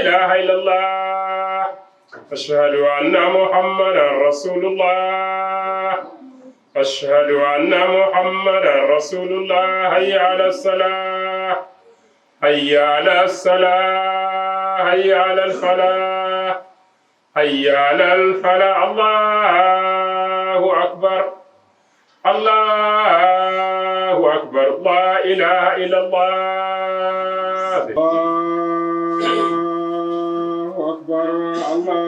إله إلا الله أشهد أن محمدا رسول الله أشهد أن محمدا رسول الله حي على الصلاة حي على الصلاة حي على الفلاح حي على الفلاح الله أكبر الله أكبر لا إله إلا الله الله أكبر الله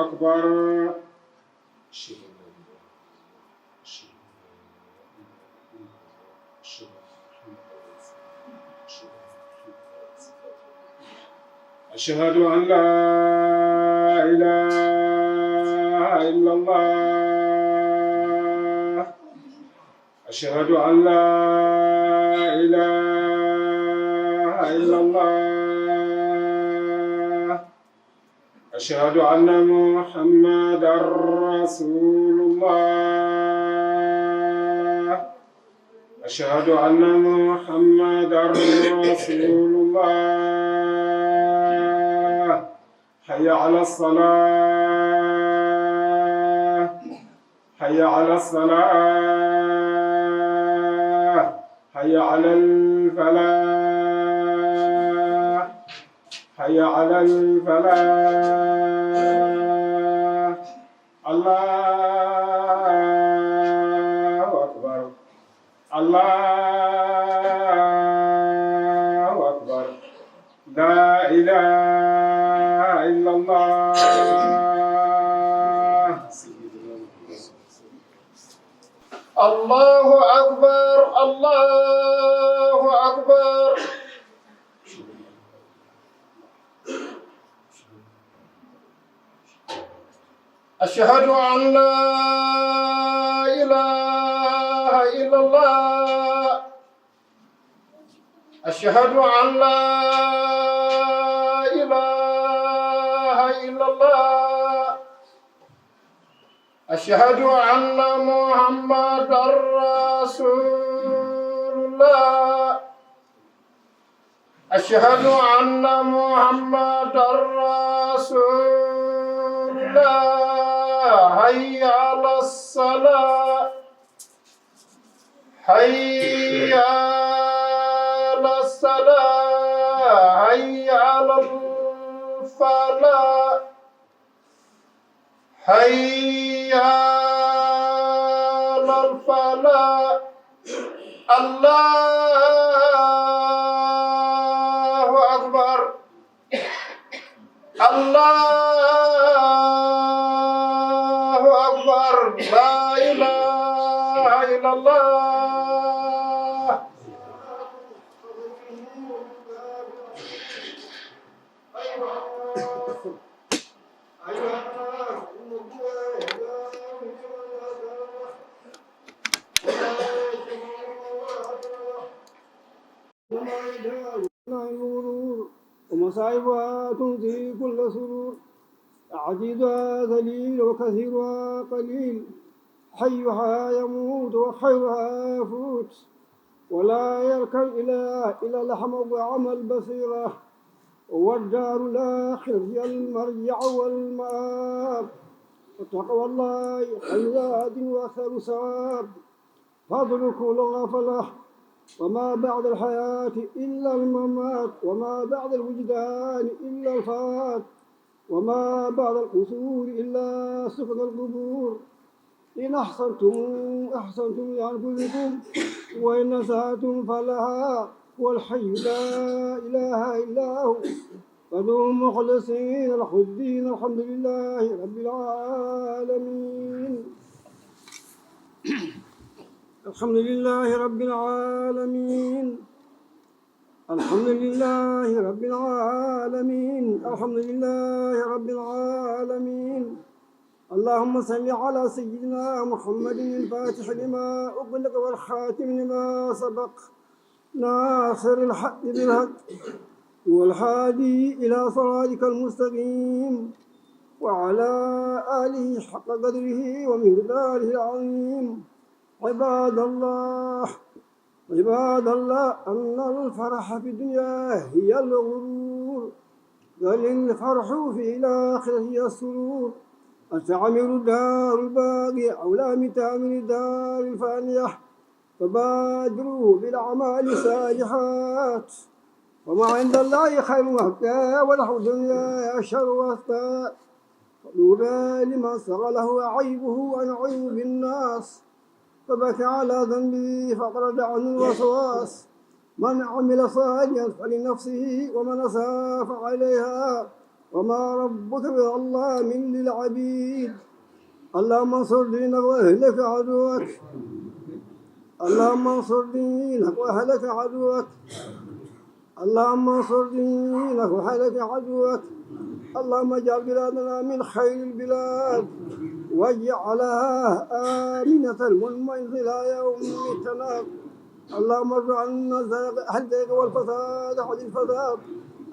أكبر أشهد أن لا إله إلا الله أشهد أن لا إله إلا الله أشهد أن محمدا رسول الله أشهد أن محمدا رسول الله حي على الصلاة حي على الصلاة حي على الفلاح حي على الفلاح الله أكبر الله أكبر لا إله إلا الله الله أكبر الله أكبر أشهد أن لا إله إلا الله أشهد أن لا إله إلا الله أشهد أن محمدا رسول الله أشهد أن محمدا رسول الله حي على الصلاة حي على الصلاة حي على الفلاح حي على الفلاح الله أكبر الله أكبر لا إله إلا الله ومصائبها تنزي كل سرور عزيزها ذليل وكثيرها قليل حيها يموت وخيرها يفوت ولا يركن إلى لحم وعمل بصيرة والدار الآخرة هي المرجع والمآب وتقوى الله خير زاد وأكثر ثواب فاضل كل غفلة وما بعد الحياة إلا الممات وما بعد الوجدان إلا الفات وما بعد القصور إلا سكن القبور إن أحسنتم أحسنتم لأنفسكم وإن أسأتم فلها والحي لا إله إلا هو فدعوا مخلصين له الدين الحمد لله رب العالمين الحمد لله رب العالمين الحمد لله رب العالمين الحمد لله رب العالمين اللهم صل على سيدنا محمد الفاتح لما أغلق والخاتم لما سبق ناصر الحق بالحق والهادي إلى صراطك المستقيم وعلى آله حق قدره ومقداره العظيم عباد الله عباد الله أن الفرح في الدنيا هي الغرور، بل الفرح في الآخرة هي السرور. أتعمر الدار الباقية أولى من تعمر الدار الفانية، فبادروا بالأعمال الصالحات، وما عند الله خير وأبقى، وله الدنيا أشر وأخفى. طوبى لمن صغله عيبه عن عيوب الناس، فبكى على ذنبه فطرد عنه الوسواس. من عمل صالحا فلنفسه ومن أساء فعليها، وما ربك بظلام للعبيد. اللهم انصر دينك واهلك عدوك، اللهم انصر دينك واهلك عدوك، اللهم انصر دينك واهلك عدوك. اللهم اجعل بلادنا من خير البلاد، واجعلها آمنة مطمئنة إلى يوم التناد. اللهم ارفع عنا الزيغ والفساد عن الفساد.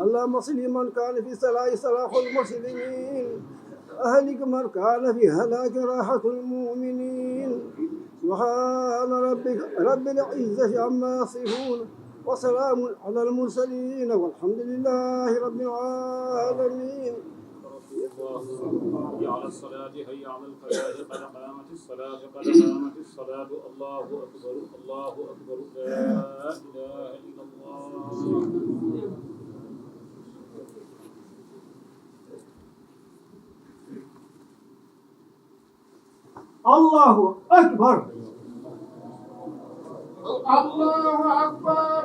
اللهم صل من كان في صلاح المسلمين، أهلك من كان في هلاك راحة المؤمنين. سبحان ربك رب العزة عما يصفون، وسلام على المرسلين، والحمد لله رب العالمين. هيا على الصلاة، هيا على الفلاح، قد قامت الصلاة، قد قامت الصلاة. الله أكبر، الله أكبر، لا إله إلا الله. الله أكبر. الله أكبر.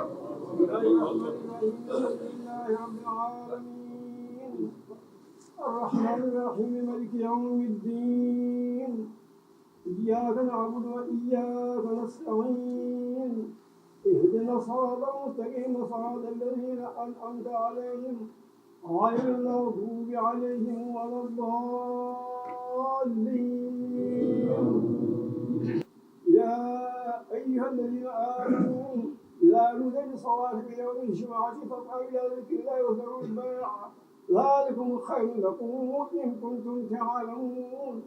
الرحمن الرحيم مالك يوم الدين، إياك نعبد وإياك نستعين، اهدنا الصراط المستقيم صراط الذين أنعمت عليهم غير المغضوب عليهم ولا الضالين. يا أيها الذين آمنوا إذا نودي للصلاة في يوم الجمعة فاسعوا إلى ذكر الله وذروا البيع، ذلكم خير لكم إن كنتم تعلمون.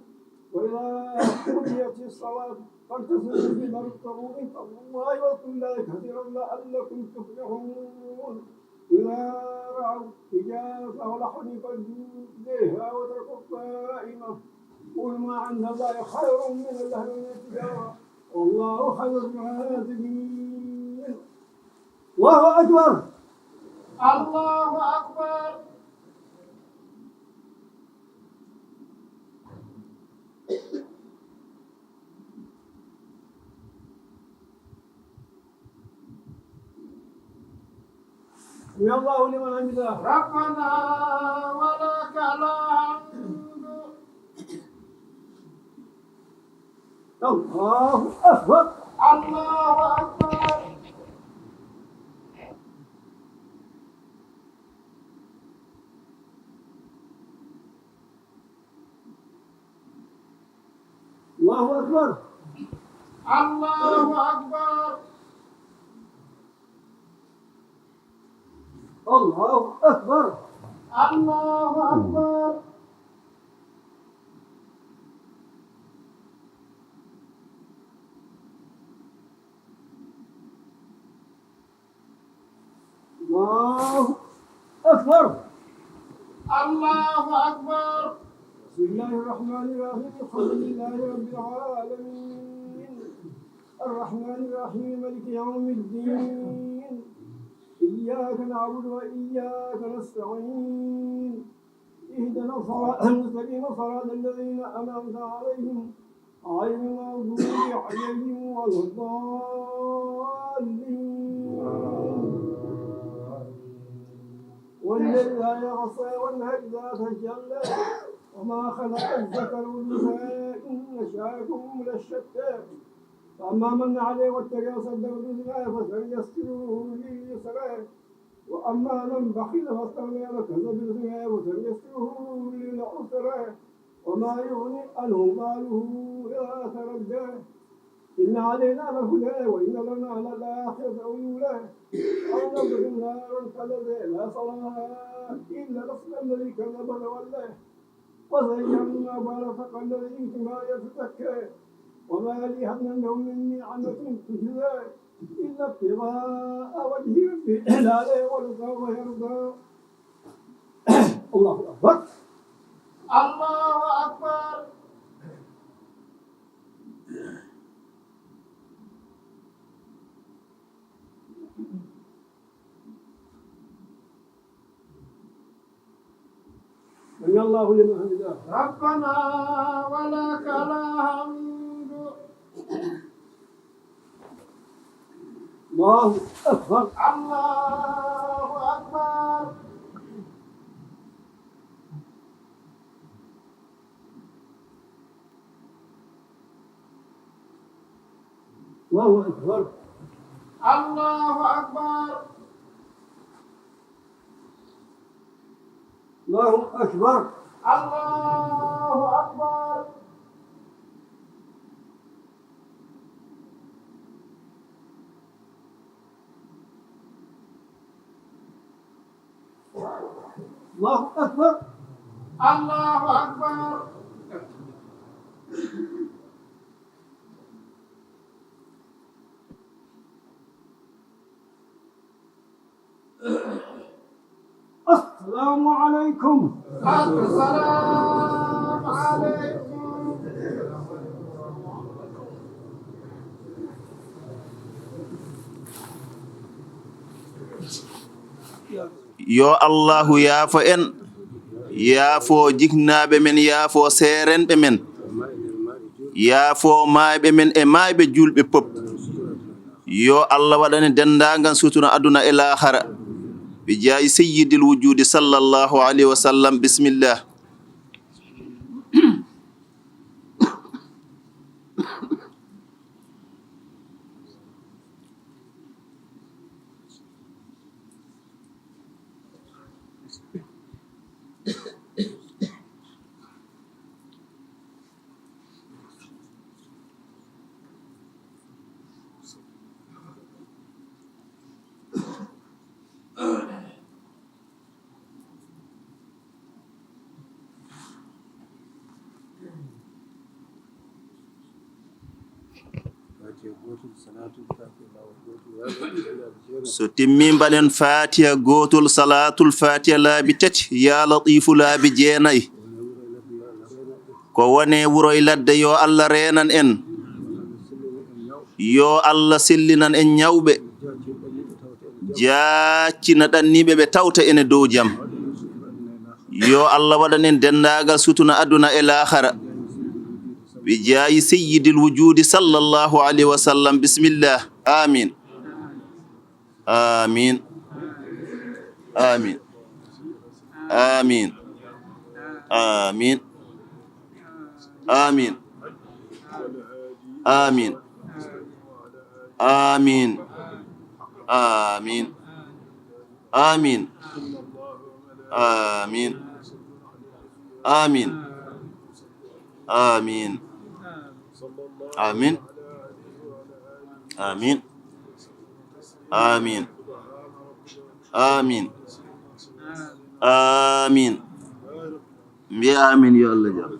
وإذا قضيت الصلاة فاغتسلوا في وابتغوا من فضل الله واذكروا الله كثيرا لعلكم تفلحون. إذا رأوا تجارة أو لحوا انفضوا إليها وتركوا قائمة. قل ما عند الله خير من اللهو والتجارة، والله خير الرازقين. الله أكبر. الله أكبر. سمع الله لمن حمده. ربنا ولك الحمد. الله أكبر. الله أكبر. الله أكبر. الله أكبر. الله أكبر. الله أكبر. الله أكبر. الله أكبر. بسم الله الرحمن الرحيم، الحمد لله رب العالمين، الرحمن الرحيم مالك يوم الدين، إياك نعبد وإياك نستعين، اهدنا الصراط المستقيم صراط الذين أنعمت عليهم غير المغضوب عليهم ولا الضالين. والليل لا يغصى والنهار لا تجلى، وما خلق الذكر والأنثى إن شاءكم لشتى. فأما من عليه واتقى وصدق بالله فسيسره لليسرى، وأما من بخل واستغنى وكذب بالحسنى فسيسره للعسرى. وما يغني عنه ماله إذا تردى. إن علينا للهدى وإن لنا للآخرة والأولى. أو نضرب نارا فالذي لا صلاها إلا نصر الذي كذب وتولى. وزينا بارفق الذي ما يتزكى. وما لي هل لهم من نعمة تجزى إلا ابتغاء وجه ربي لا يغلق ويرضى الله أكبر الله أكبر من الله لمن حمده ربنا ولك الحمد الله أكبر الله أكبر الله أكبر الله أكبر الله أكبر الله أكبر الله أكبر الله أكبر السلام عليكم السلام عليكم yo allahu yaafo en yaafo jiknaɓe men yaafo seerenɓe men yaafo maayɓe men e maayɓe julɓe pop yo allah waɗane dendagal sutuna aduna e lahara bi jaayi sayyidil wujudi sallallahu alayhi wa sallam bismillah so timmi mbaɗen fatiha gotol salatul fatiha laabi tati ya latifu laabi jeenayi ko wone wuro e ladde yo allah renan en yo allah sellinan en ñawɓe jaccina ɗanniɓe ɓe tawta ene dow jaam yo allah waɗanen dendagal sutuna aduna e lahara bi jaayi sayyidil wujudi sallallahu alayhi wa sallam bismillah amin amin amin amin amin amin amin amin amin amin amin amin amin amin amin amin amin amin mbiya amin yo allah jam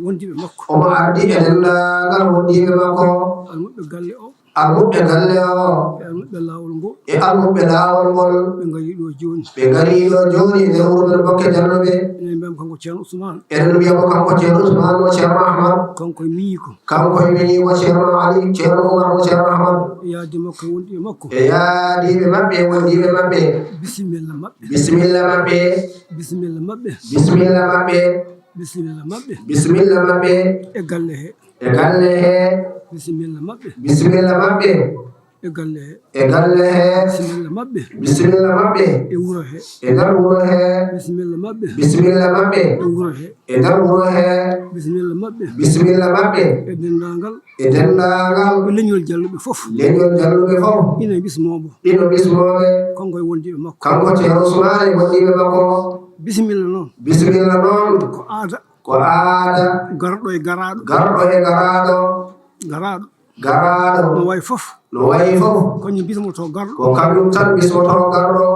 wondiɓe makko omo ardi e denndaangal wondiɓe makko almuɓɓe galle o almuɓɓe galle o e almuɓɓe laawol ngo e almuɓɓe laawol ngol ɓe ngari ɗo jooni ɓe ngarii ɗo jooni e nder wuro men bokke jannuɓe enen mbiyama kanko ceerno ousmane eɗen mbiyamo kanko ceerno ousmane o ceerno ahmad kanko e miñi ko kanko e miñi ko ceerno ali ceerno oumar o ceerno ahmad yaadi makko e wondiɓe makko e yaadiɓe maɓɓe e wondiɓe maɓɓe bisimilla maɓɓe bisimilla maɓɓe bisimilla maɓɓe bisimilla maɓɓe bisimilla maɓɓe bisimilla maɓɓe e galle he e galle he bisimilla maɓɓe bisimilla maɓɓe e galle he e galle he bisimilla maɓɓe bisimilla maɓɓe e wuro he e nder wuro he bisimilla maɓɓe bisimilla maɓɓe e wuro he e nder wuro he bisimilla maɓɓe bisimilla maɓɓe e dendagal e denndaangal e leñol jalluɓe fof leñol jalluɓe fof ina bismomo ɗino bismoɓe kanko e wondiɓe makko kanko ceerno ousmane e wondiɓe makko bisimilla noon bisimilla noon ko aada ko aada garɗo e garaɗo garɗo e garaaɗo garaɗo garaaɗo no way fof no wayi fof kañum bismoto garɗo ko kañum tan bismoto garɗo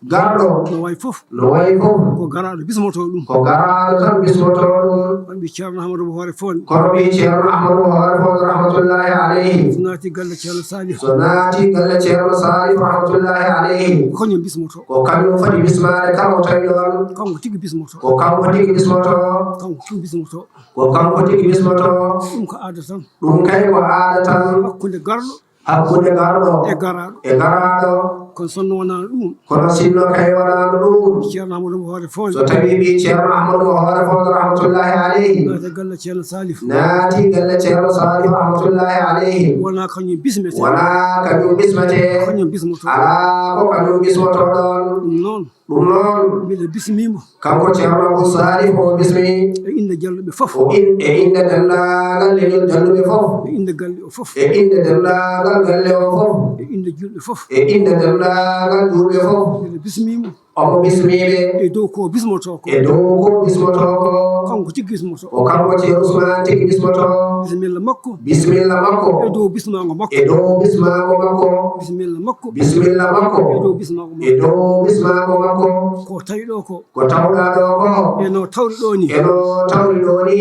garɗo no wayi fof no wayi fof ko garaɗo bismoto ɗum ko garaɗo tan bismoto ɗum kamɓe ceerno ahmadou mo hoore fon kono ɓi ceerno ahmadou hoore fon rahmatullahi alayhi so naati galle ceerno salih so naati galle ceerno salih rahmatullahi alayhi ko kañum bismoto ko kañum foti bismade kala o tawi ɗon kanko tigi bismoto ko kanko tigi bismoto kanko tigi bismoto ko kanko tigi bismoto ɗum ko aada tan ɗum kay ko aada tan hakkude garɗo hakkude garɗo e garaɗo e garaɗo kono sonno wonano ɗum kono sinno kay wonano ɗum ceerno ahmadou mo hoore fon so tawi ɓi ceerno ahmadou mo hoore fon rahmatullahi alayhi naate galle ceerno salih naati galle ceerno salih rahmatullahi alayhi wona kañum bismete wona kañum bismete kañum bismoto ala ko kañum bismoto ɗon ɗum noon ɗum noon mbiɗa bismimo kanko ceerno abou salih o bismi e inde jalluɓe fof e inde dendagal leñol jalluɓe fof e inde galle o fof e inde dendagal galle o fof e inde julɓe fof e inde dendagal julɓe fof mbiɗa bismimo omo bismiɓe e dow ko bismoto ko e dow ko bismoto ko kanko tigui bismoto o kanko ceerno ousmane tigi bismoto bisimilla makko bisimilla makko e dow bismago makko e dow bismago makko bisimilla makko bisimilla makko e dow bismago e makko dow bismago makko ko tawi ɗo ko ko tawɗa ɗo ko eno tawri ɗo ni eno tawri ɗo ni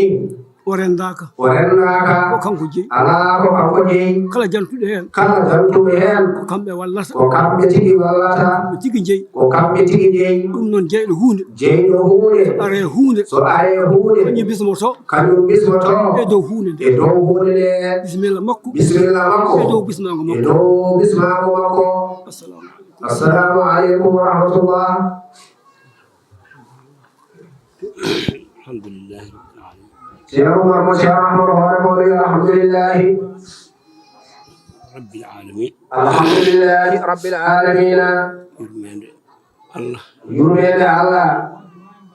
o rendaka o rennaka ko kanko jeeyi ala ko kanko jeeyi kala jantuɗo hen kala jantuɓe hen ko kamɓe wallata ko kamɓe tigi wallata ɓe tigui jeeyi ko kamɓe tigi jeeyi ɗum noon jeyɗo hunde jeyɗo hunde are hunde so are hunde kañum bismoto kañum bismoto e dow hunde nde e dow hunde nde bisimilla makko bisimilla makko e dow bismago e makko dow bismago makko assalamu aleykum assalamu aleykum wa rahmatullah alhamdulillahi rabbil alamin ceerno umar mo ceerno ahmadou hoore moɗo wi alhamdulillahi rabbil alamin alhamdulillahi rabbil alamina yurmede allah yurmede allah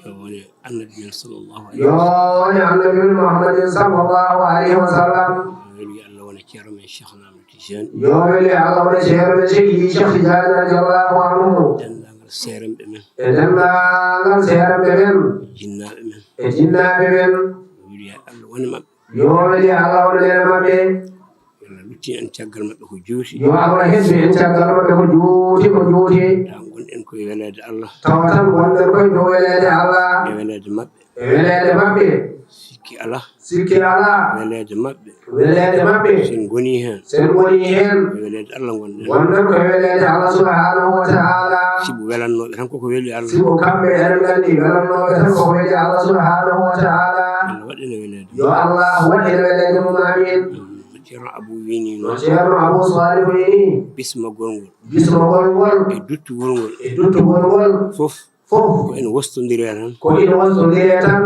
yo woni annabi men sallllahu alayhi yo woni annabi men muhammadin sallllahu alayhi wa sallam weli allah wona ceerno men cheikh namadou tijane yo weli allah wona ceerno men seydi cheikh tidiane radiallahu anhu dendagal seeremɓe men e dendagal seeremɓe men jinnaɓe men e jinnaɓe men weli allah woni mabɓe yo weli allah wona nene mabɓe allah luttini en caggal mabɓe ko juuti yo allah heddi en caggal mabɓe ko juuti taw gonɗen koye welede allah tawa tan gonɗen koye dow welede allah e welede mabɓe e welede mabɓe sikki ala sikki ala welede mabɓe welede mabɓe sen goni hen sen woni hen e welede allah gonɗen wonɗen koye welede allah subhanahu wa taala sibo welannoɓe tan koko weli allah sibo kamɓe eɗen gandi welannoɓe tan koko weli allah subhanahu wa taala allah waɗina welede yo allah waɗina welede mum amin ceerno abou wini no noon ceerno abou salih wini bismagol ngol bismogol ngol e duttugol ngol e duttugol ngol fof fof ko ene wostodiri tan ko ina wostodire tan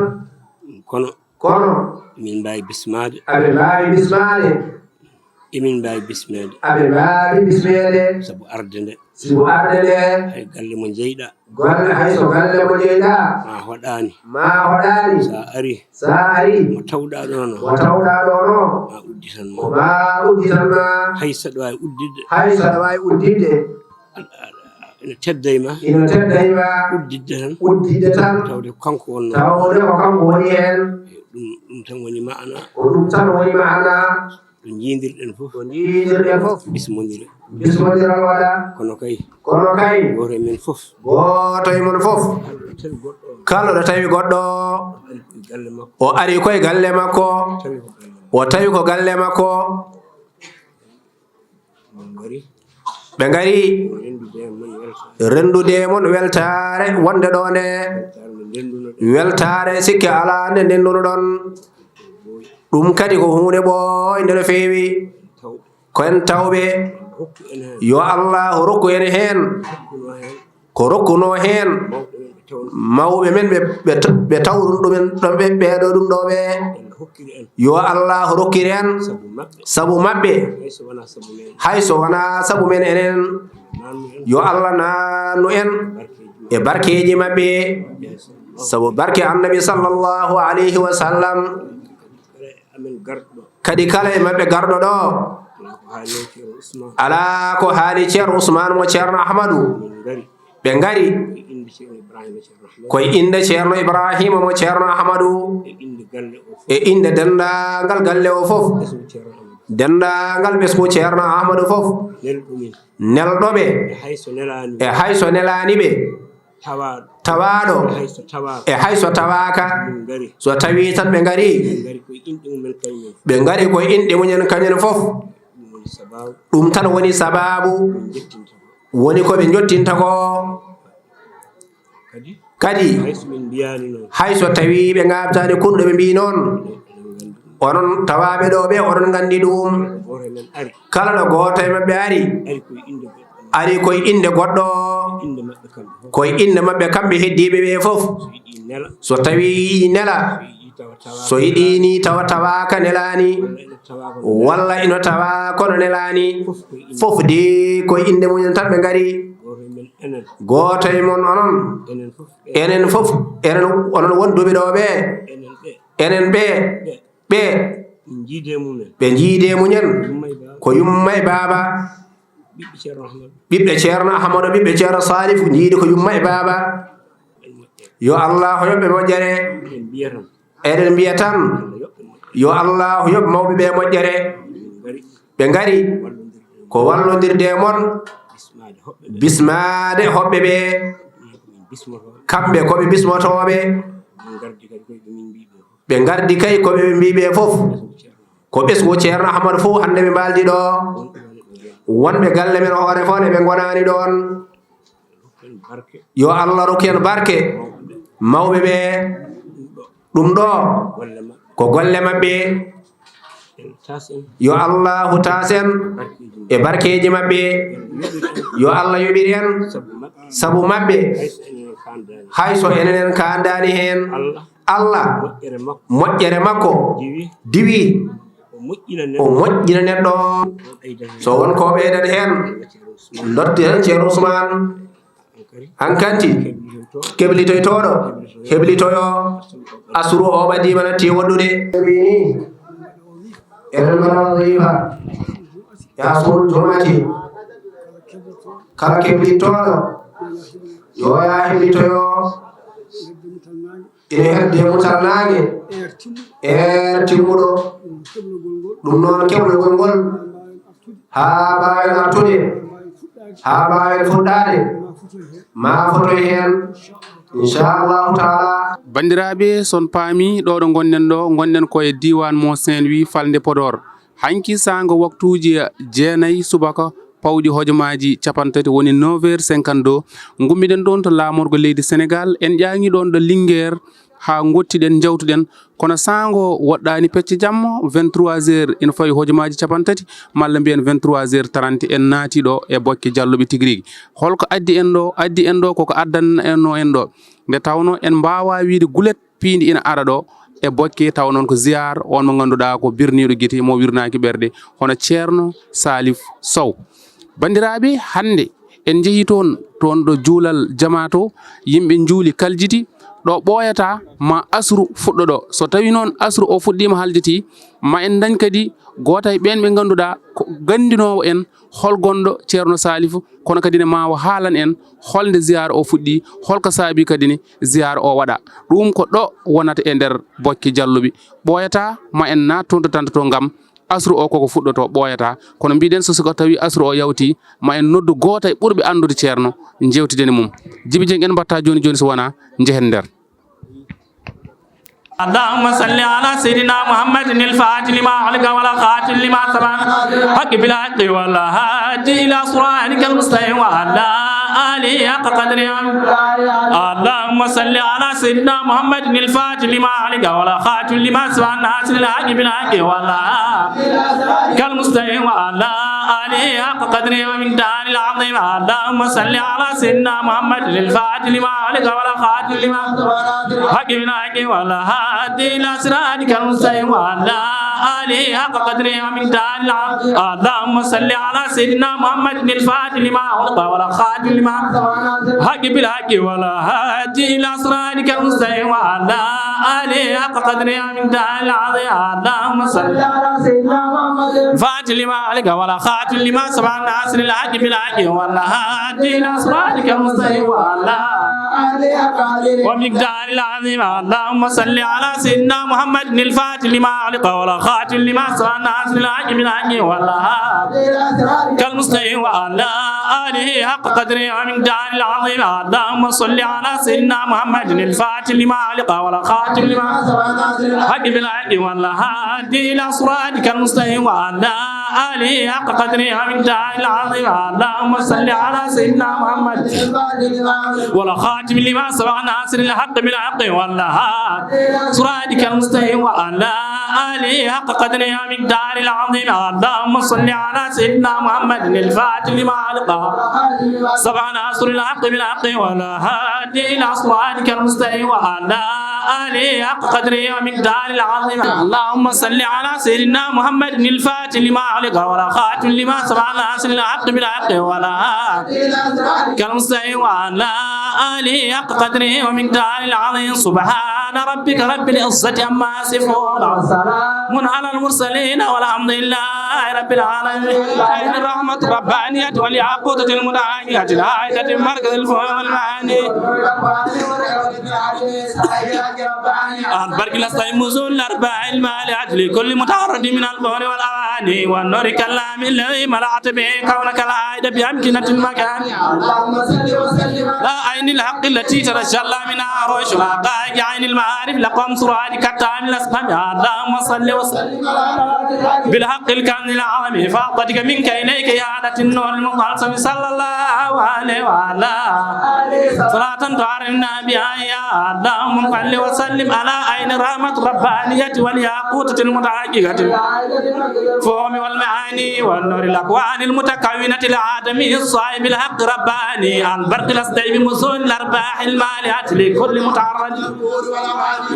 kono kono emin mbawi bismade aɓe mbawi bismade emin mbawi bismede aɓe mbawi bismede saabu arde nde sibo arde nde hay galle mo jeyɗa golle hayso galle mo jeyɗa ma hoɗani ma hoɗani sa ari sa ari mo tawɗa ɗo no mo tawɗa ɗo no ma udditan ko ma ma udditanma hay saɗa wawi uddidde hay saɗa wawi uddidde ene tedda e ma ina teddayma uddidde tan uddidde tan tawde ko kanko wonno tawde ko kanko woni hen ɗum tan woni ma'ana ko ɗum tan woni maana ɗo jiidirɗen fof ko jiidirɗen fof bismodire bismodiral waɗa kono kay kono kay goto e men fof goto e mon fof tawi goɗɗo kala ɗo tawi goɗɗo ari koye galle makko o ari koye galle makko tawi ko galle o tawi ko galle makko mon gari ɓe ngari rendude e mon welta rendude mon weltare wonde ɗo nde tawi no ndenduno ɗo weltare sikke ala nde ndenduno ɗon ɗum kadi ko hunde ɓoyde no feewi taw koen tawɓe hokku en hen yo allah rokku en hen hokkuno hen ko rokkuno hen mawɓe men ɓe tawno mawɓe men ɓe tawɗum ɗumen ɗonɓe ɓeɗo ɗum ɗoɓe en hokkiri en yo allah rokkiri en sabu mabɓe sabu mabɓe hayso wona sabu men hayso wona sabu men enen nannu en yo allah nannu en barkeji e barkeji mabɓe mabɓe sabu barke annabi sallllahu alayhi wa sallam kala amen garɗo kadi kala e mabɓe garɗo ɗo ko haali ceerno ousmane ala ko haali ceerno ousmane mo ceerno ahmadou min gari ɓe ngari e inde ceerno ibrahima ceerno ahmed koye inde ceerno ibrahima mo ceerno ahmadou e inde galle o fof e inde dendagal galle o fof esmo ceerno amadou dendagal ɓesgu ceerno ahmadou fof nelɗoɓe e hayso nelani ɓe tawaɗo e hayso tawaka so tawi tan ɓe ngari ɓe ngari koye inɗe mumen kañen fof ɗum tan woni sababu woni koɓe jottinta ko kadi hayso tawi ɓe gabtani kunɗo ɓe mbi noon onon tawaɓe ɗo ɓe oɗon gandi ɗum kala ɗo goto e mabɓe ari koye inde goɗɗo koye inde mabɓe kamɓe heddiɓe ɓe fof so tawi nela so yiɗini tawaka nelani walla ino tawa kono nelani fof de koye inde mumen tan ɓe gari goto e mon onon enen fof enen onon wonduɓe ɗo ɓe enen ɓe jiide mumen ko yumma e baba ɓiɓɓe ceerno ahmadou ɓiɓɓe ceerno salif jiidi ko yumma e baba yo allah yoɓɓe moƴƴere eɗen mbiya tan yo allah yoɓ mawɓe ɓe moƴƴere ɓe ngari ko wallodirde mon bismade hoɓɓe ɓe kamɓe koɓe bismotoɓe ɓe gardi kay koɓe mbiɓe fof ko ɓesgu ceerno ahmadou fof hande ɓe mbaldi ɗo wonɓe galle men hoore fo ne ɓe gonani ɗon yo allah rokku barke mawɓe ɓe ɗum ɗo ko golle mabɓe yo allahu tasen e barkeji mabɓe yo allah yoɓir en sabu mabɓe hayso enen kandani hen allah moƴƴere makko diwi o moƴƴina neɗɗo so won ko ɓeydat hen dotti hen ceerno ousmane hankanti keblitoytoɗo heblitoyo asru o ɓadima natti woɗɗude bini enen mbaɗa rifa ya suru jumati kala keblitoɗo yo ya heblitoyo ine hedde mutalnage timmuɗo ɗum noon keblugol ngol ha mbawen artude ha mbawen fuɗɗade ma fotoy hen inchallahu taala. bandiraɓe son paami ɗo ɗo gonɗen koye diwan mo Saint-Louis falde Podor hanki sango waktuji 9 subaka pawɗi hojomaji 30 woni 9h52 gummiɗen ɗon to lamorgo leydi Sénégal en ƴaŋi ɗon ɗo Linguére ha gottiɗen jawtuɗen kono sango woɗɗani pecce jamma 23h ina fawi hojomaji 30 malla mbiyen 23h30 en naati ɗo e bokke jalluɓe tigui holko addi en ɗo koko addanno en ɗo nde tawno en mbawa wiide gulet piindi ina ara ɗo e bokke taw noon ko ziyar on mo ganduɗa ko birniɗo guite mo wirnaki ɓerde hono ceerno Salif Sow. bandiraɓe hande en jeehi toon ɗo juulal jama to yimɓe juuli kaljiti ɗo ɓooyata ma asru fuɗɗo ɗo so tawi noon asru o fuɗɗima haljiti ma en dañ kadi goota e ɓen ɓe ganduɗa ko gandinowo en hol gonɗo ceerno Salifu kono kadi ne mawa haalan en holde ziyara o fuɗɗi holko saabi kadi ne ziyara o waɗa ɗum ko ɗo wonata e nder bokke jalluɓe ɓooyata ma en nattonto tanto gam asru o koko fuɗɗoto ɓooyata kono mbiɗen so siko tawi asru o yawti ma en noddu goota e ɓurɓe andude ceerno jewtideni mum Djiby Dieng en mbatta joni so wona jehen nder. اللهم صل على سيدنا محمد الفاتح لما علق ولا خاتم لما سبق حق بالحق ولا هادي الى صراطك المستقيم وعلى اله حق قدره. اللهم صل على سيدنا محمد الفاتح لما علق ولا خاتم لما سبق ناصر الحق بالحق ولا كالمستقيم وعلى اله حق قدره ومن دار العظيم. اللهم صل على سيدنا محمد الفاتح لما علق ولا خاتم لما سبق حق بالحق ولا هادي إلى صراطك المستقيم وعلى آله حق قدره ومقداره العظيم. اللهم صل على سيدنا محمد الفاتح لما أغلق ولا خاتم لما حق بالحق ولا هادي إلى صراطك المستقيم وعلى آله حق قدره ومقداره العظيم. اللهم صل على سيدنا محمد الفاتح لما أغلق ولا خاتم لما سبق ناصر الحق بالحق ولا هادي إلى صراطك المستقيم وعلى ومقدار العظيم اللهم صل على سيدنا محمد الفاتح لما علق ولا خاتم لما سبق الناس بالحق بالحق والله كالمستقيم وعلى آله حق قدره ومقدار العظيم اللهم صل على سيدنا محمد الفاتح لما علق ولا خاتم لما سبق الناس بالحق بالحق والله هادي إلى صراطك المستقيم وعلى آله حق قدره ومقدار العظيم اللهم صل على سيدنا محمد ولا خاتم لما سبق ناصر الحق بالحق والله صراطك المستقيم وعلى آله حق قدره ومقدار العظيم اللهم صل على سيدنا محمد الفاتح لما علق سبق ناصر الحق بالحق ولا هادي إلى صراطك المستقيم وعلى آله حق قدره ومقدار العظيم اللهم صل على سيدنا محمد الفاتح لما علق ولا خاتم لما سبق ناصر الحق بالحق ولا كالمستقيم وعلى آله حق قدره ومقدار العظيم سبحان ربك رب العزة عما يصفون وسلام على المرسلين والحمد لله رب العالمين عين الرحمة الربانية والياقوتة المتعاقية العائدة مركز الفهم والمعاني البرك الاستيموزون الأرباع الماليات لكل متعرض من البهر والأواني والنور كلام الذي ملأت به كونك العائدة بأمكنة المكان لا عين الحق التي ترجل منها عروش الحقائق عين المعارف لقم سرادك التام الأسلام اللهم صل وسلم بالحق الكامل العظيم فاضتك منك إليك يا عادة النور المقدس صلى الله عليه وعلى صلاة تعرفنا بها يا اللهم صل وسلم على عين الرحمة الربانية والياقوتة المتعاقية فهم والمعاني والنور الأكوان المتكونة العادمي الصائب الحق رباني البرق الأصدي بمزون الأرباح الماليات لكل متعرض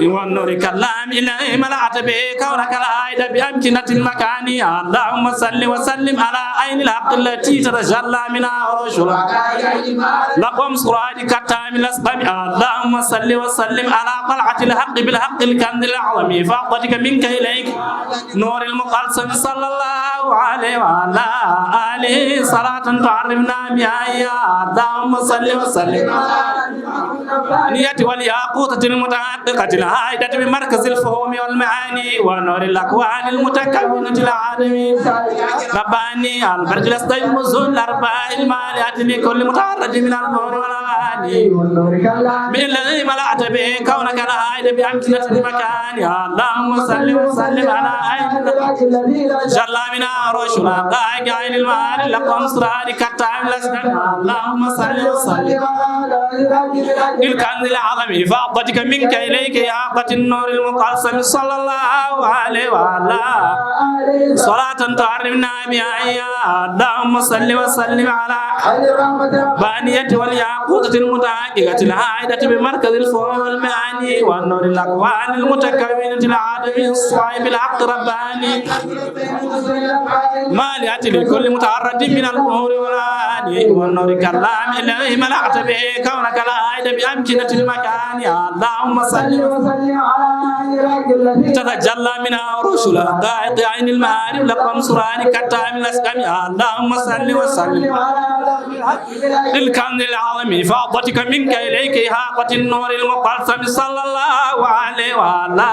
والنور كلام إلهي ملأت به كونك العائد بأمكنة المكان اللهم صل وسلم على عين الحق التي تتجلى منها عروش لقم سرادك التام الأسقم اللهم صل وسلم على طلعة الحق بالحق الكنز الأعظم فاقتك منك إليك نور المقلصم صلى الله عليه وعلى آله صلاة تعرفنا بها يا اللهم صل وسلم نية والياقوتة المتحققة العائدة بمركز الفهوم والمعاني ونور الأكوان المتكونة العالمين رباني البرج الأصدي مزون الأرباع الماليات لكل متعرض من النور والأغاني بالذي ملأت به كونك العائد بأمكنة المكان اللهم صل وسلم على عين جل من عروش الحقائق عين المعاني لقم سرارك التعب الأسنان اللهم صل وسلم الكنز العظم فاضتك منك إليك يا عقة النور المقلصم صلى الله عليه وعلى صلاة تعرفنا بها يا اللهم صل وسلم على بانية والياقوتة المتحققة العائدة بمركز الفهم والمعاني والنور الأكوان المتكونة العادمي الصائب الحق رباني مالية لكل متعرض من الظهور والعاني والنور كلام إلهي ملأت به كونك العائد بأمكنة المكان اللهم صل وسلم على تتجلى من عروش الحقائق عين المعارف لقم سرارك التام الأسقم اللهم صل وسلم الكنز العظيم فاضتك منك إليك إحاطة النور المقلصم صلى الله عليه وعلى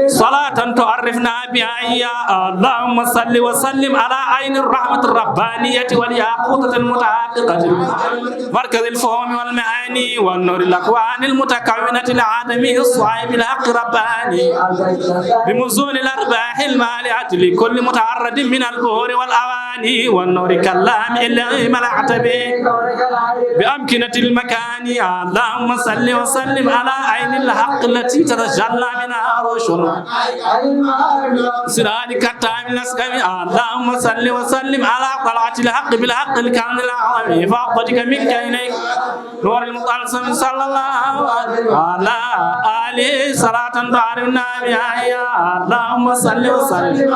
صلاة تعرفنا بها يا اللهم صل وسلم على عين الرحمة الربانية والياقوتة المتحققة مركز الفهم والمعاني والنور الأكوان المتكونة العادمي الصائب الحق رباني بمزون الأرباح المالية لكل متعرض من الظهور والأواني والنور كلام إلهي ملأت به بأمكنة المكان اللهم صل وسلم على عين الحق التي تتجلى منها عروش سرادك التام الأسقم اللهم صل وسلم على طلعة الحق بالحق الكامل العظيم فاقتك منك إليك نور المقلصم صلى الله على آله صلاة تعرفنا بها يا اللهم صل وسلم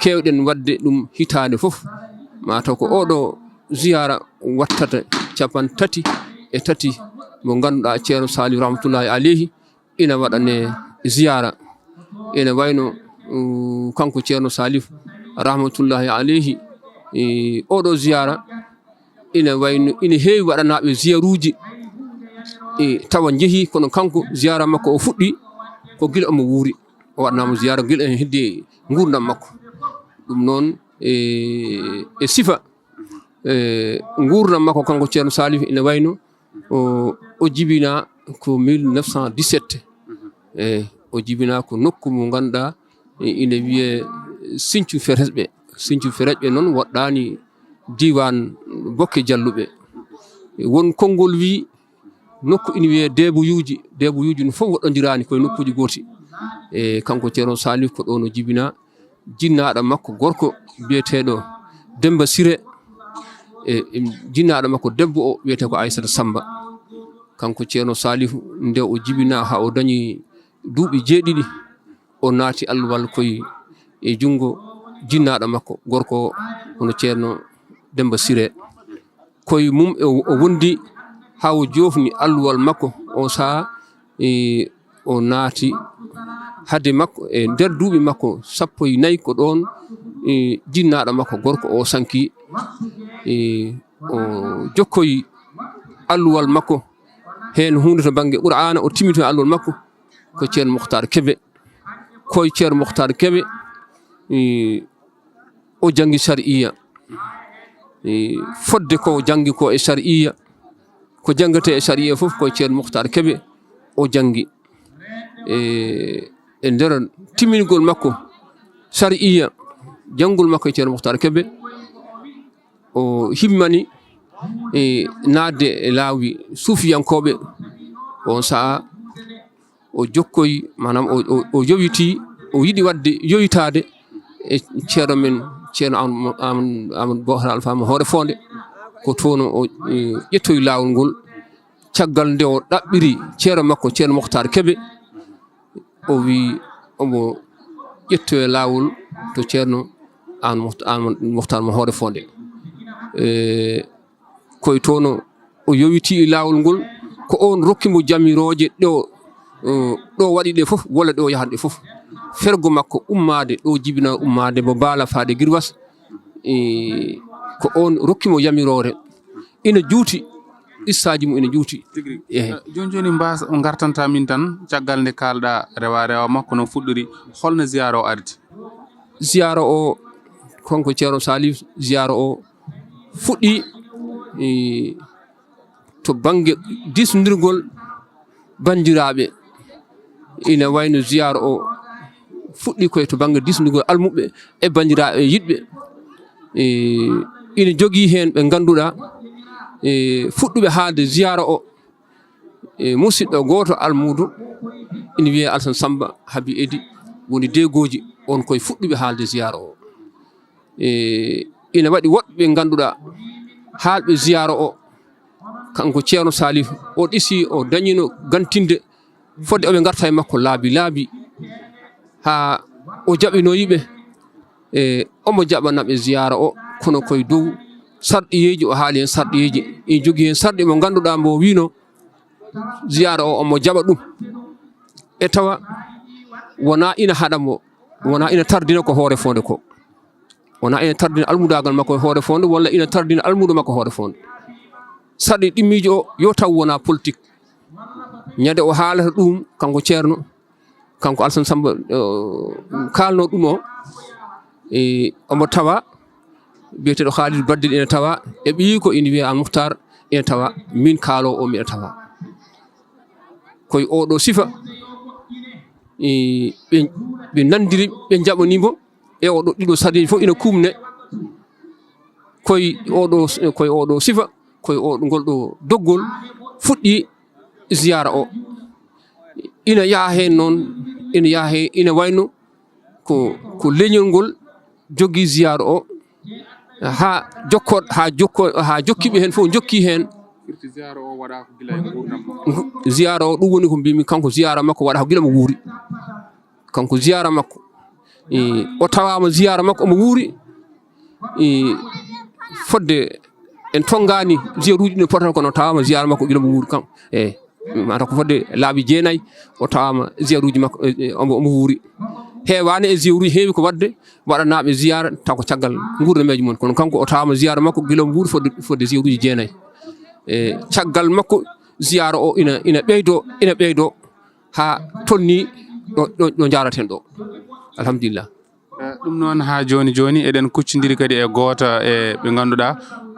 kewɗen wadde ɗum hitande fof mataw ko oɗo ziyara wattata 33 mo ganduɗa ceerno Saliou rahmatullahi alayhi ina waɗane ziyara ene wayno kanko ceerno Saliou rahmatullahi alayhi oɗo ziyara ina wayno ina heewi waɗanaɓe ziyaruji tawa jeehi kono kanko ziyara makko o fuɗɗi ko gila omo wuuri o waɗanama ziyara gila en heddi gurdam makko ɗum noon e sifa gurdam makko kanko ceerno Saliou ina wayno o jibina ko 1917 o jibina ko nokku mo ganduɗa ina wiye Sinthiou Ferejɓe noon woɗɗani diwan Bokke Jalluɓe won konngol wi nokku ina wiye Deeboyuji no fof woɗɗodirani koye nokkuji gooti kanko ceerno Saliou ko ɗon o jibina jinnaɗo makko gorko biyeteɗo Demba Siré jinnaɗo makko debbo o wiyete ko Aissata Samba kanko ceerno Saliou nde o jibina ha o dañi duuɓi 7 o naati alluwal koye jungo jinnaɗo makko gorko hono ceerno Demba Siré koye mum o wondi ha o jofni alluwal makko o saha o naati hade makko e nder duuɓi makko 14 ko ɗon jinnaɗo makko gorko o sanki o jokkoyi alluwal makko hen hunde to banggue Qur'ana o timmito alluwal makko ko ceerno Mokhtar Kébé koye ceerno Mokhtar Kébé o jangi shar'iyya fodde ko jangi ko e shar'iyya ko jangate e shar'iyya fof koye ceerno Mokhtar Kébé o jangi e nder timmingol makko shar'iyya jangol makko e ceerno Mokhtar Kébé o himmani naatde e laawi suufiyankoɓe on saha o jokkoyi manam o yowiti o yiɗi wadde yoyitade e ceerno men ceerno Amadou Bocar Alpha Hoore Fonde ko toon o ƴettoyi laawol ngol caggal nde o ɗaɓɓiri ceerno makko ceerno Mokhtar Kébé o wi omo ƴettoye laawol to ceerno Amadou Mokhtar Hoore Fonde koye toon o yowiti laawol ngol ko on rokkimo jamiroje ɗo waɗi ɗe fof walla ɗo yahanɗe fof fergo makko ummade ɗo jibina ummade mo baala faade Guirwas ko on rokkimo yamirore ina juuti issaji mum ina juuti joni gartanta min tan caggal nde kalɗa rewa makko no fuɗɗori holno ziyara o ardi ziyara o konko ceerno Saliou ziyara o fuɗɗi to banggue disdirgol bandiraɓe ina wayno ziyara o fuɗɗi koye to banggue disdirgol almuɓe e bandiraɓe yiɗɓe ina jogui hen ɓe ganduɗa fuɗɗuɓe haalde ziyara o musidɗo goto almudo ina wiye Alassane Samba Haby Edy woni degoji on koye fuɗɗuɓe haalde ziyara o ina waɗi woɗɓe ganduɗa haalɓe ziyara o kanko ceerno Saliou o ɗisi o dañino gantinde fodde oɓe garta e makko laabi ha o jaɓinoyiɓe omo jaɓanaɓe ziyara o kono koye dow sarɗiyeji o haali hen sarɗiyeji ina jogui hen sarɗi mo ganduɗa mbo wino ziyara o omo jaɓa ɗum e tawa wona ina haɗamo wona ina tardina ko Hoore Fonde ko wona ina tardina almudagal makko e Hoore Fonde walla ina tardina almudo makko Hoore Fonde sarɗi ɗimmiji o yo taw wona politique ñande o haalata ɗum kanko ceerno kanko Alassane Samba kalno ɗum o omo tawa biyeteɗo Khalidou Baddil ina tawa e ɓiyi ko ina wiye Mokhtar ina tawa min kaalo o miɗa tawa koye oɗo sifa ɓe nandiri ɓe jaɓanimo e oɗo ɗiɗo sarɗiji fof ina kumne koye oɗo sifa koye oɗo ngol ɗo doggol fuɗɗi ziyara o ina yaha hen noon ina yaha hen ina wayno ko leñol ngol jogui ziyara o ha jokkiɓe hen fof jokki hen ziyara o waɗa ko gila e gurdam ziyara o ɗum woni ko mbimi kanko ziyara makko waɗa ko gila mo wuuri kanko ziyara makko o tawama ziyara makko omo wuuri fodde en tongani ziyaruji ɗi potata kono tawama ziyara makko gila mo wuuri kam mata ko fodde laaɓi jeenayyi o tawama ziyaruji makko omo wuuri heewani e ziyaruji heewi ko wadde waɗanaɓe ziyara taw ko caggal gurdameji mon kono kanko o tawama ziyara makko gila mo wuuri fodde ziyaruji jeenayyi caggal makko ziyara o ina ɓeydo ha tonni ɗo jaraten ɗo alhamdulillah. ɗum noon ha joni eɗen kuccidiri kadi e goto e ɓe ganduɗa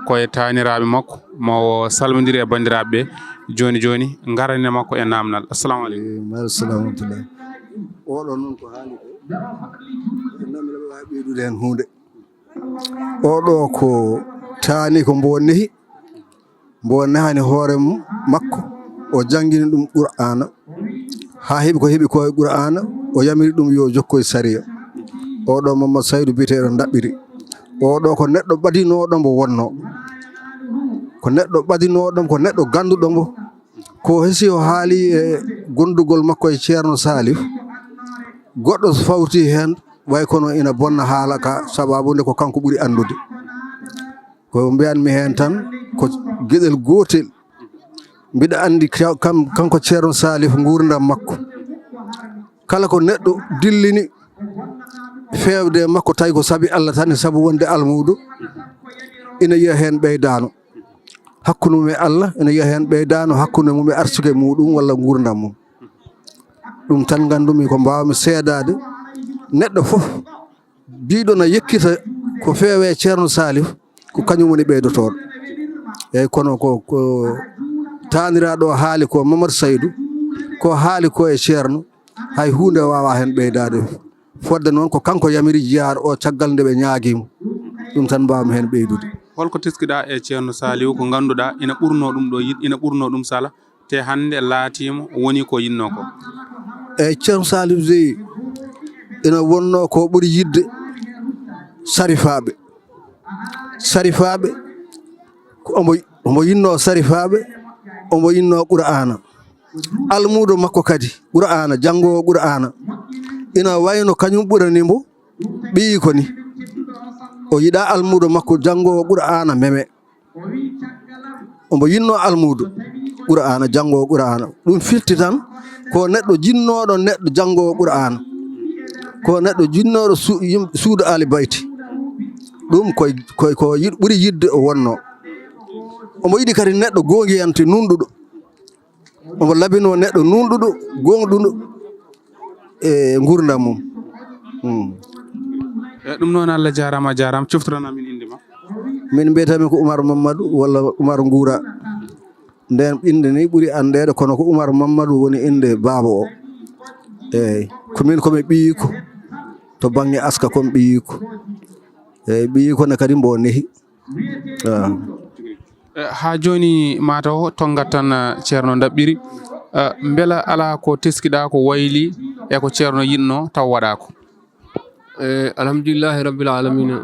koye taniraɓe makko mo salmodiri e bandiraɓe joni garane makko e namdal. Assalamu aleykum. maaleykum rahmatullah. oɗo noon ko haali ko namdal wawi ɓeydude hen hunde oɗo ko taani ko mbonnehani hoore makko o jangguini ɗum qur'ana ha heeɓi ko heeɓi koye qur'ana o yamiri ɗum yo jokkoye sariya. oɗo Mamadou Saydou biteɗo Daɓɓiri oɗo ko neɗɗo ɓadinoɗo mbo wonno ko neɗɗo ɓadinoɗo ko neɗɗo ganduɗo mbo ko heesi o haali e gondugol makko e ceerno Salif goɗɗo so fawti hen way kono ina bonna haala ka sababude ko kanko ɓuuri andude ko mbiyanmi hen tan ko gueɗel gotel mbiɗa andi kanko ceerno Salif gurdam makko kala ko neɗɗo dillini fewde makko tawi ko saabi Allah tan e saabu wonde almudo ina yiya hen ɓeydano hakkude mum e Allah ina yiya hen ɓeydano hakkude mum e arsugue muɗum walla gurdam mum ɗum tan gandumi ko mbawmi seedade neɗɗo foof biɗo na yekkita ko feewe ceerno Salif ko kañum woni ɓeydotoɗo eyyi kono ko taniraɗo haali ko Mamadou Saydou ko haali ko e ceerno hay hunde wawa hen ɓeydade fodde noon ko kanko yamiri jiyar o caggal nde ɓe ñaaguimo ɗum tan mbawmi hen ɓeydude. holko teskiɗa e ceerno Saliou ko ganduɗa ina ɓurno ɗum ɗo ina ɓurno ɗum sala te hande laatima woni ko yinno ko. eyyi ceerno Saliou jeyi ina wonno ko ɓuuri yidde sarifaɓe omo yinno sarifaɓe omo yinno qur'ana almudo makko kadi qur'ana janggowo qur'ana ina wayno kañum ɓuranimo ɓiyi ko ni o yiɗa almudo makko janggowo qur'ana meme omo yinno almudo qur'ana janggowo qur'ana ɗum firti tan ko neɗɗo jinnoɗo neɗɗo janggowo qur'ana ko neɗɗo jinnoɗo suudu Ali Bayti ɗum ko ɓuuri yidde o wonno omo yiɗi kadi neɗɗo gonguiyante nunɗuɗo omo labino neɗɗo nunɗuɗo gonɗuɗo e gurdam mum. ɗum noon Allah jarama ciftorana min inde ma. min mbiyatami ko Oumar Mamadou walla Oumar Ngoura nden inde ni ɓuuri andede kono ko Oumar Mamadou woni inde baaba o eyyi komin komi ɓiyiko to banggue aska komi ɓiyiko eyyi ɓiyiko ne kadi mbo nehi. ha joni mataw tongat tan ceerno Daɓɓiri beela ala ko teskiɗa ko wayli e ko ceerno yinno taw waɗako. alhamdulillahi rabbil alamina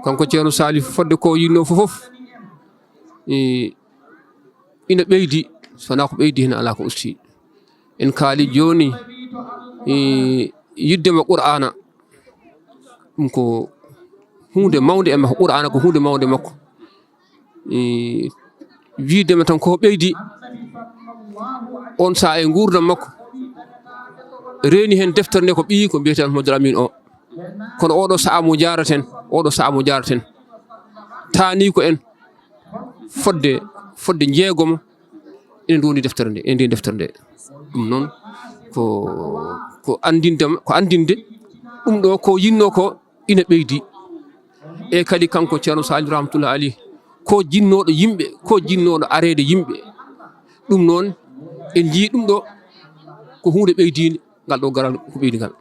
kanko ceerno Salif fodde ko yinno fof ina ɓeydi sona ko ɓeydi hen ala ko usti en kaali joni yiddema qur'ana ɗum ko hunde mawde e makko qur'ana ko hunde mawde makko wiidema tan ko ɓeydi on sa e gurdam makko reeni hen deftere nde ko ɓiyi ko mbiyeten Ahmadou Amin o kono oɗo sa'a mo jaraten taani ko en fodde jeegomo ene ndoni deftere nde ɗum noon ko andinde ɗum ɗo ko yinno ko ina ɓeydi e kadi kanko ceerno Saliou rahmatullah alayhi ko jinnoɗo yimɓe ko jinnoɗo arede yimɓe ɗum noon en jii ɗum ɗo ko hunde ɓeydinde ngal ɗo garal ko ɓeydi ngal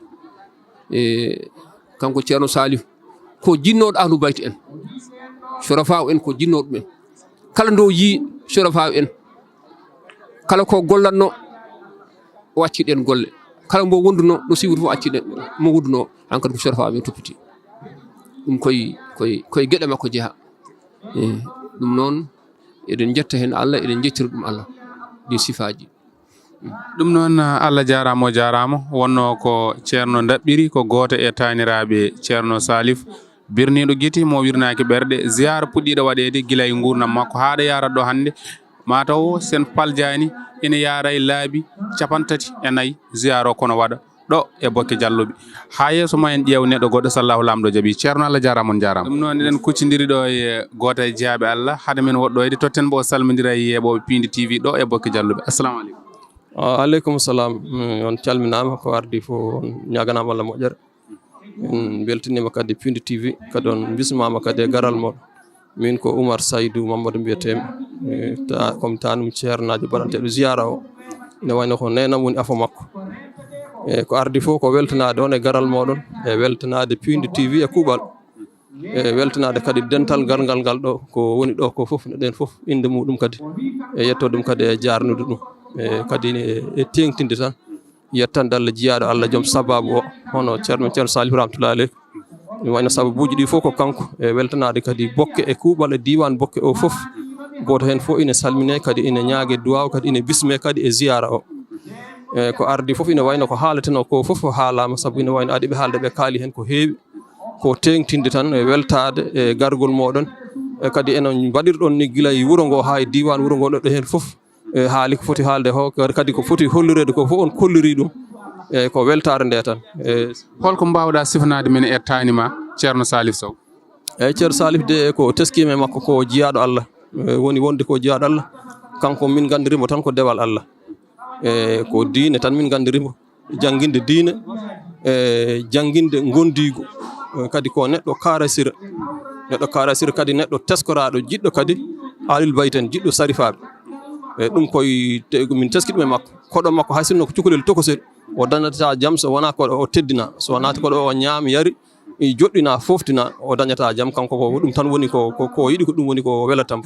kanko ceerno Saliou ko jinnoɗo Ahlou Bayti en Surafa en ko jinnoɗo ɗumen kala ndo yi Surafa en kala ko gollatno o acciɗen golle kala mbo wonduno no siwri fof acciɗen mo wonduno hankadi ko Surafa en toppiti ɗum koye gueɗe makko jeeha ɗum noon eɗen jetta hen Allah eɗen jettira ɗum Allah ɗi sifaji ɗum noon Allah jarama o jarama wonno ko ceerno daɓɓiri ko goto e taniraɓe ceerno Salif birniɗo guiti mo wirnaki ɓerɗe ziyara puɗɗiɗo waɗede guila e gurdam makko haɗa yarat ɗo hande mataw sen paljani ina yara e laabi 34 ziyara o kono waɗa ɗo e Bokke Jalluɓe ha yeeso ma en ƴeew neɗɗo goɗɗo sallahu lamɗo jaaɓi ceerno Allah jarama on jarama ɗum noon eɗen kuccidiri ɗo e goto e jeeyaɓe Allah haade men woɗɗoyde totten mbo salmodira e yeeɓoɓe Pindi TV ɗo e Bokke Jalluɓe assalamu aleykum. aleykum salam on calminama ko ardi fo on ñaganama Allah moƴƴere en beltinima kadi Pindi TV kadi on bismama kadi e garal moɗon min ko Oumar Saydou Mamadou mbiyetemi comme tanum ceernajo baɗanteɗo ziyara o ine wayno ko nenam woni afo makko e ko ardi fof ko weltanade on e garal moɗon e weltanade Pindi TV e kuuɓal e weltanade kadi dental ngal ɗo ko woni ɗo ko fof neɗen fof inde muɗum kadi e yetto ɗum kadi e jarnude ɗum e kadi e tengtinde tan yettande Allah jiyaɗo Allah joom sababu o hono ceerno Salif rahmatullahi aleyh mi wayno sababuji ɗi fof ko kanko e weltanade kadi Bokke e kuuɓal e diwan Bokke o fof goto hen fof ine salmine kadi ine ñaague duwaw kadi ine bisme kadi e ziyara o e ko ardi fof ine wayno ko haaleteno ko fof haalama saabu ine wayno adiɓe haalde ɓe kaali hen ko heewi ko tengtinde tan e weltade e gargol moɗon e kadi enen mbaɗirɗon ni guila e wuuro ngo ha e diwan wuuro ngo ɗo hen fof e haali ko foti haalde ho kadi ko foti hollirede ko fof on kolliri ɗum e ko weltare nde tan e holko mbawɗa sifanade men e tanima ceerno Salif Sow eyyi ceerno Salif de ko teskima e makko ko jiyaɗo Allah woni wonde ko jiyaɗo Allah kanko min gandirimo tan ko dewal Allah e ko diine tan min gandirimo jangguinde diine e jangguinde gondigo kadi ko neɗɗo karasira kadi neɗɗo teskoraɗo jiɗɗo kadi alil bayten jiɗɗo sarifaɓe e ɗum koye min teski ɗum e makko koɗo makko hay sinno ko cukalel tokosel o dañata jaam so wona koɗo o teddina so wonati koɗo o ñaami yari joɗɗina foftina o dañata jaam kanko ko ɗum tan woni ko yiɗi ko ɗum woni ko welatam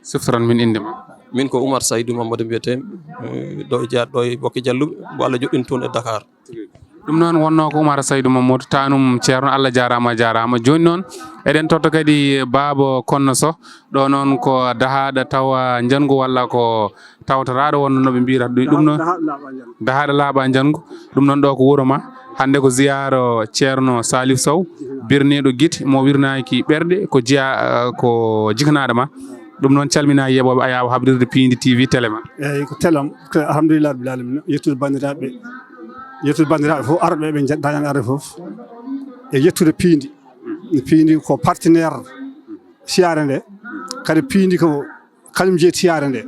siftoran min inde ma min ko Oumar Saydou Mamadou mbiyetemi ɗo jeeyaɗo ɗo e Bokke Jalluɓe mo Allah joɗɗini toon e Dakar ɗum noon wonno ko Oumar Saydou Mamadou tanum ceerno Allah jarama joni noon eɗen totta kadi baaba Konno Sow ɗo noon ko dahaɗo tawa jangu walla ko tawtoraɗo wonno noɓe mbira ɗum noon dahaɗo laaɓa jangu ɗum noon ɗo ko wuuro ma hande ko ziyara ceerno Salif Sow birniɗo guite mo wirnaki ɓerɗe ko jiya ko jikanaɗo ma ɗum noon calmina yeɓoɓe ayawa habdirde Pindi TV télé ma eyyi ko telam alhamdulillah rabbil alamin yettude bandiraɓe fof arɓe ɓe dañan arde fof e yettude Pindi ko partenaire siyare nde kadi Pindi ko kañum jeeyi siyare nde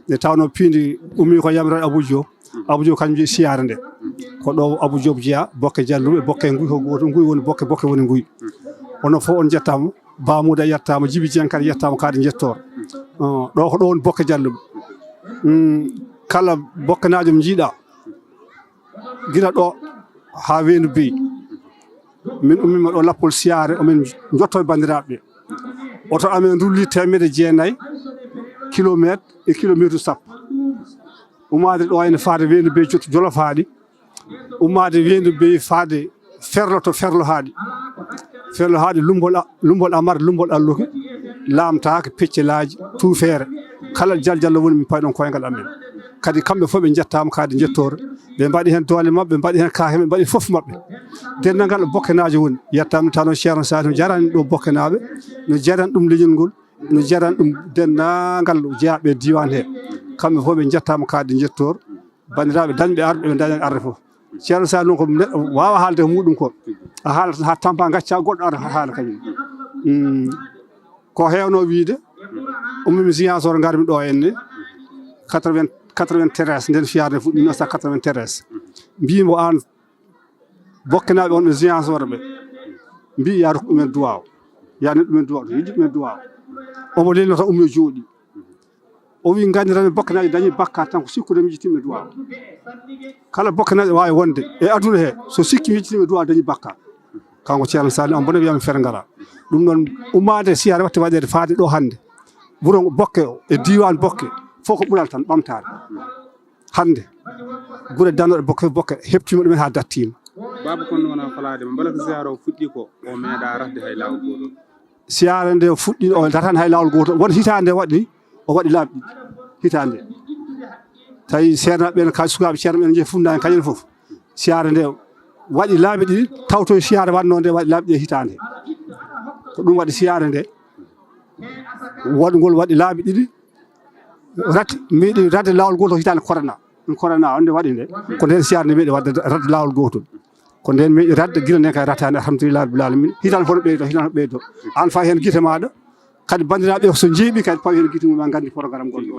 nde tawno Pindi ummi ko yamiraɗo Abou Diop kañum jeeyi siyare nde ko ɗo Abou Diop jeeya Bokke Jalluɓe Bokke Nguy ko goto Nguy woni Bokke woni Nguy onon fof on jettama Bamouda yettama Djibi Dieng kadi yettama kadi jettore ɗo ko ɗo woni Bokke Jalluɓe kala Bokkenajo mo jiiɗa gila ɗo ha Wendu Beyi min ummima ɗo lappol siyare omin jotto e bandiraɓe oto amen rulli 900 kilométre e kilométre sappo ummade ɗo ene faade Wendu Beyi jolofaɗi ummade Wendu Beyi faade ferlo to ferlo haaɗi lumbol amar lumbol alluki lamtaka peccelaji tuufere kala jaljallo woni min payɗon koyngal amen kadi kamɓe fof ɓe jettama kadi jettore ɓe mbaɗi hen doole mabɓe ɓe mbaɗi hen kaake ɓe mbaɗi foof mabɓe dendagal Bokkenajo woni yettama tano ceerno Salif jarani ɗo Bokkenaɓe no jarani ɗum leñol ngol no jarani ɗum dendagal jeeyaɓe diwan he kamɓe fof ɓe jettama kadi jettore bandiraɓe dañɓe arɓe ɓe dañani arde fof ceerno Salif noon ko neɗɗo wawa haalde ko muɗum ko a haalata ha tampa gacca goɗɗo ara haala kañum ko hewno wiide ummimi Ziguinchor garmi ɗo henne 93 nden fiyade fuɗɗi 1993 mbimo an Bokkenaɓe on ɓe Ziguinchor ɓe mbi ya rokku ɗumen duwaw yani ɗumen duwaw to yiɗi ɗumen duwaw omo lelno tan ummi jooɗi o wi gandirami Bokkenajo dañi bakkat tan ko sikkude miijitimme duwaw kala Bokkenajo wawi wonde e aduna he so sikki miijitimme duwaw dañi bakkat kanko ceerno Salif on bona wiyami feere ngala ɗum noon ummade siyare watte waɗede faade ɗo hande wuuro Bokke e diwan Bokke fof ko ɓural tan ɓamtade hande guure danoɗe Bokke heptima ɗumen ha dattima baaba Konno wona falade mbala ko ziyara o fuɗɗi ko o meeɗa rasde hay lawol gotol siyare nde fuɗɗi o darani hay lawol gotol won hitande waɗi o waɗi laabi ɗiɗi hitande tawi seernaɓe ɓen ka sukaɓe ceerno ɓen je fundani kañum fof siyaare nde waɗi laabi ɗiɗi tawto siyaare wanno nde waɗi laabi ɗe hitande ko ɗum waɗi siyaare nde waɗugol waɗi laabi ɗiɗi rat miɗi radde lawol gotol hitande corona onde waɗi nde ko nden siyaare nde meɗi wadde radde lawol gotol ko nden meɗi radde guila nden kay rattani alhamdulillah rabbil alamin hitande fof no ɓeydo an fa hen guite maɗa kadi bandiraɓe so jeeɓi kadi pawi hen guite mum gandi programme gonɗo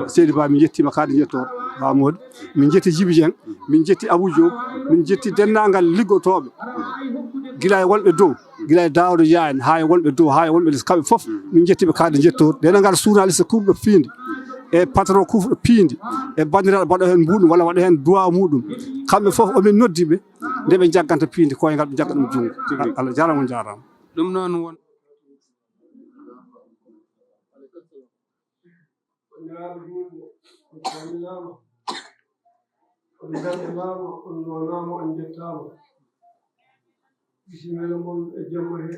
seydi ba min jettima kaade jettor bamode min jetti Djiby Dieng min jetti Abou Diop min jetti dennagal liggotoɓe gila e wonɓe dow gila e Daouda Diagne ha e wonɓe dow ha e wonɓe les kamɓe foof min jettiɓe kaade jettor dennagal journaliste kurɗo fiinde e patron kufɗo piindi e bandiraɗo mbaɗo hen mbuɗum walla waɗa hen duwa muɗum kamɓe foof omin noddiɓe nde ɓe jagganta piindi koyngal ɓe jagga ɗum jungo Allah jarama jarama ɗum noon won bisimilla mon e jamma he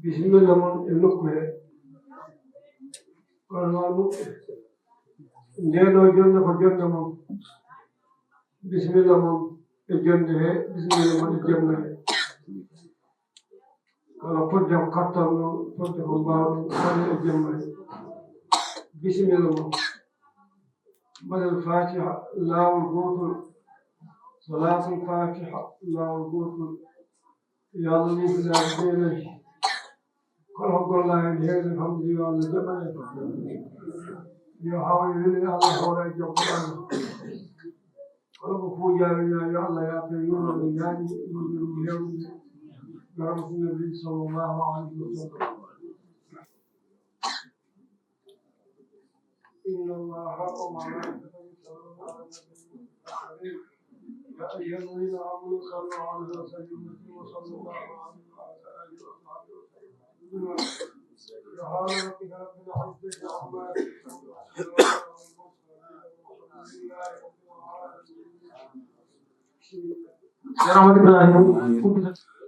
bisimilla mon e nokku he kono ndeno jonde ko jonde mon bisimilla mon e jonde he bisimilla mon e jamma he kala fodde ko kattanno fodde ko mbawɗo kala e jamma he bisimilla mon mbaɗen fatiha laawol gotol salatul fatiha laawol gotol yo Allah liɓinaaɓe ɓeenayi kono golla hen heewde alhamdulillah Allah jaɓane yo hawre weli Allah hawra e jom Qur'an kono ko fuujaɓe yo Allah yaafe yurnoɓe jaaɗi yurnoɓe hewde garama nabi sallallahu alayhi wa sallam inna allaha wa malaikatahu yusalluna ala nabi يا أيها الذين آمنوا صلوا عليه وسلموا وصلى الله عليه وعلى آله وصحبه وسلم سبحان ربك رب العزة عما يصفون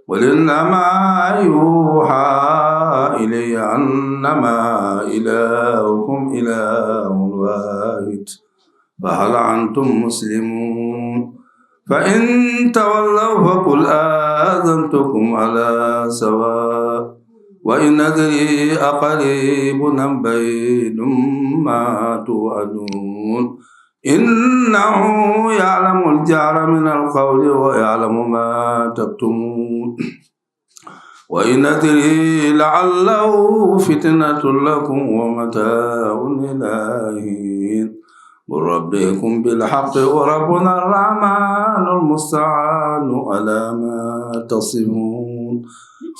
قل إنما يوحى إلي أنما إلهكم إله واحد فهل أنتم مسلمون فإن تولوا فقل آذنتكم على سواء وإن أدري أقريب أم بعيد ما توعدون إنه يعلم الجهر من القول ويعلم ما تكتمون وإن أدري لعله فتنة لكم ومتاع إلى حين قل ربكم بالحق وربنا الرحمن المستعان على ما تصفون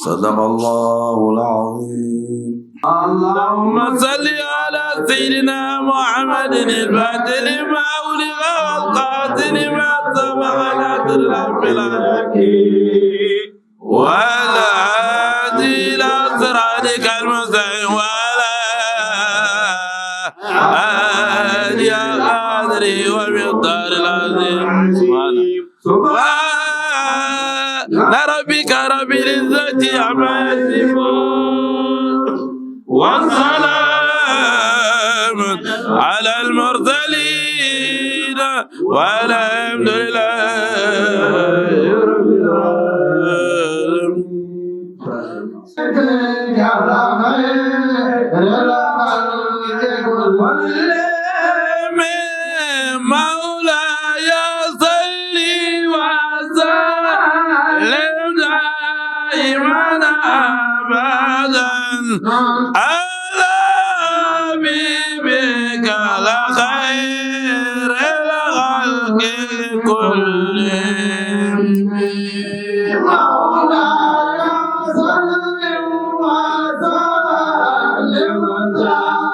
صدق الله العظيم اللهم صل على سيدنا محمد الفاتح لما أغلق والقاتل ما سبق ناصر الحق بالحق وعلى هادي إلى صراطك المستقيم وعلى ومقدار العظيم سبحان ربك رب العزة عما يصفون والسلام على المرسلين والحمد لله رب العالمين. مولاي صل وسلم دائما ابدا على حبيبك لخير الخلق كلهم مولاي صل وسلم دائما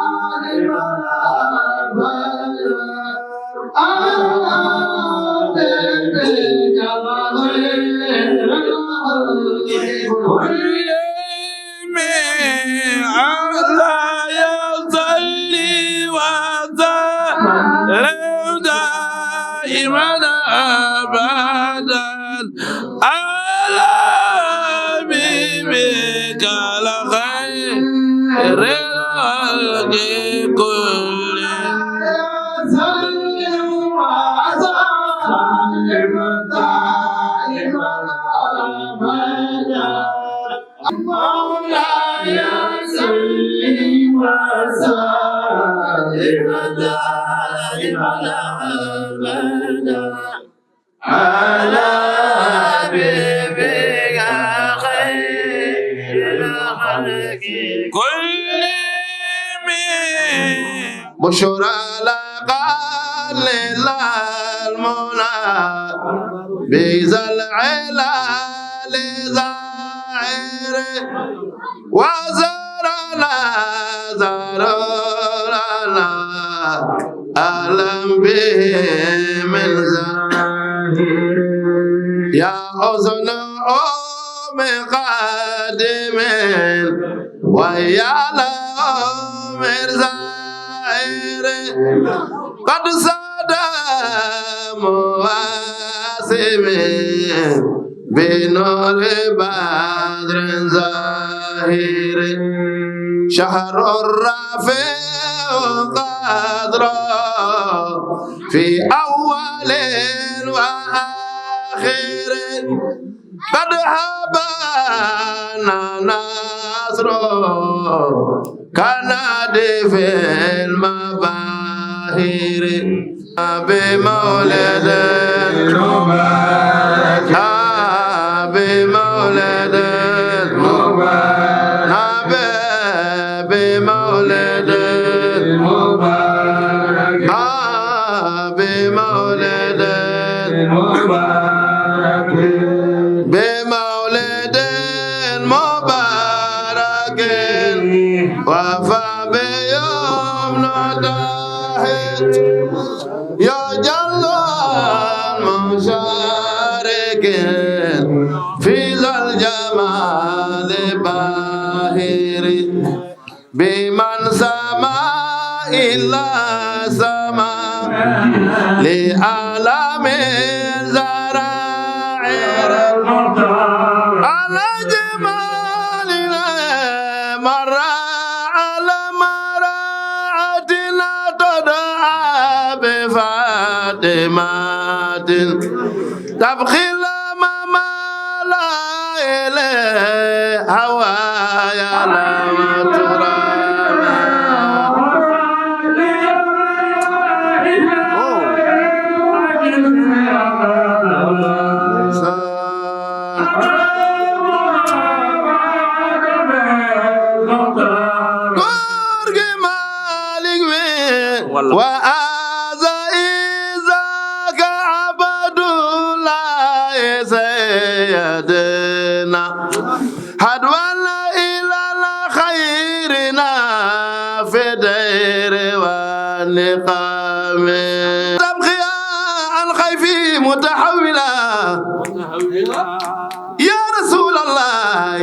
كل مولاي صل وسلم دائما أبدا على حبيبك خير الخلق كلهم بشرى لقال للمنى بيز العلال زائر وزرنا زرنا ألم به من زاهر يا أذن أم قادم ويا لهم زاهر قد صدام واسم بنور بدر زاهر شهر الرفيع قدر في أول وآخر قد هبنا نصر كنادي في المباهر بمولد المبارك بمولد المبارك بمولد المبارك بمولد المبارك بمولد المبارك وفى بيوم نضاهت يا جل المشارك في ذا الجمال باهر بمن سما إلا سما لعالم الزراعر على جمالنا مر على مراعتنا تدعى بفاطمة تبخي الأمام لا إله هوايا لم ترى وآذى إذاك عبد الله سيدنا هدونا إلى خيرنا في دير والنقام تبخي عن خيفي متحولا يا رسول الله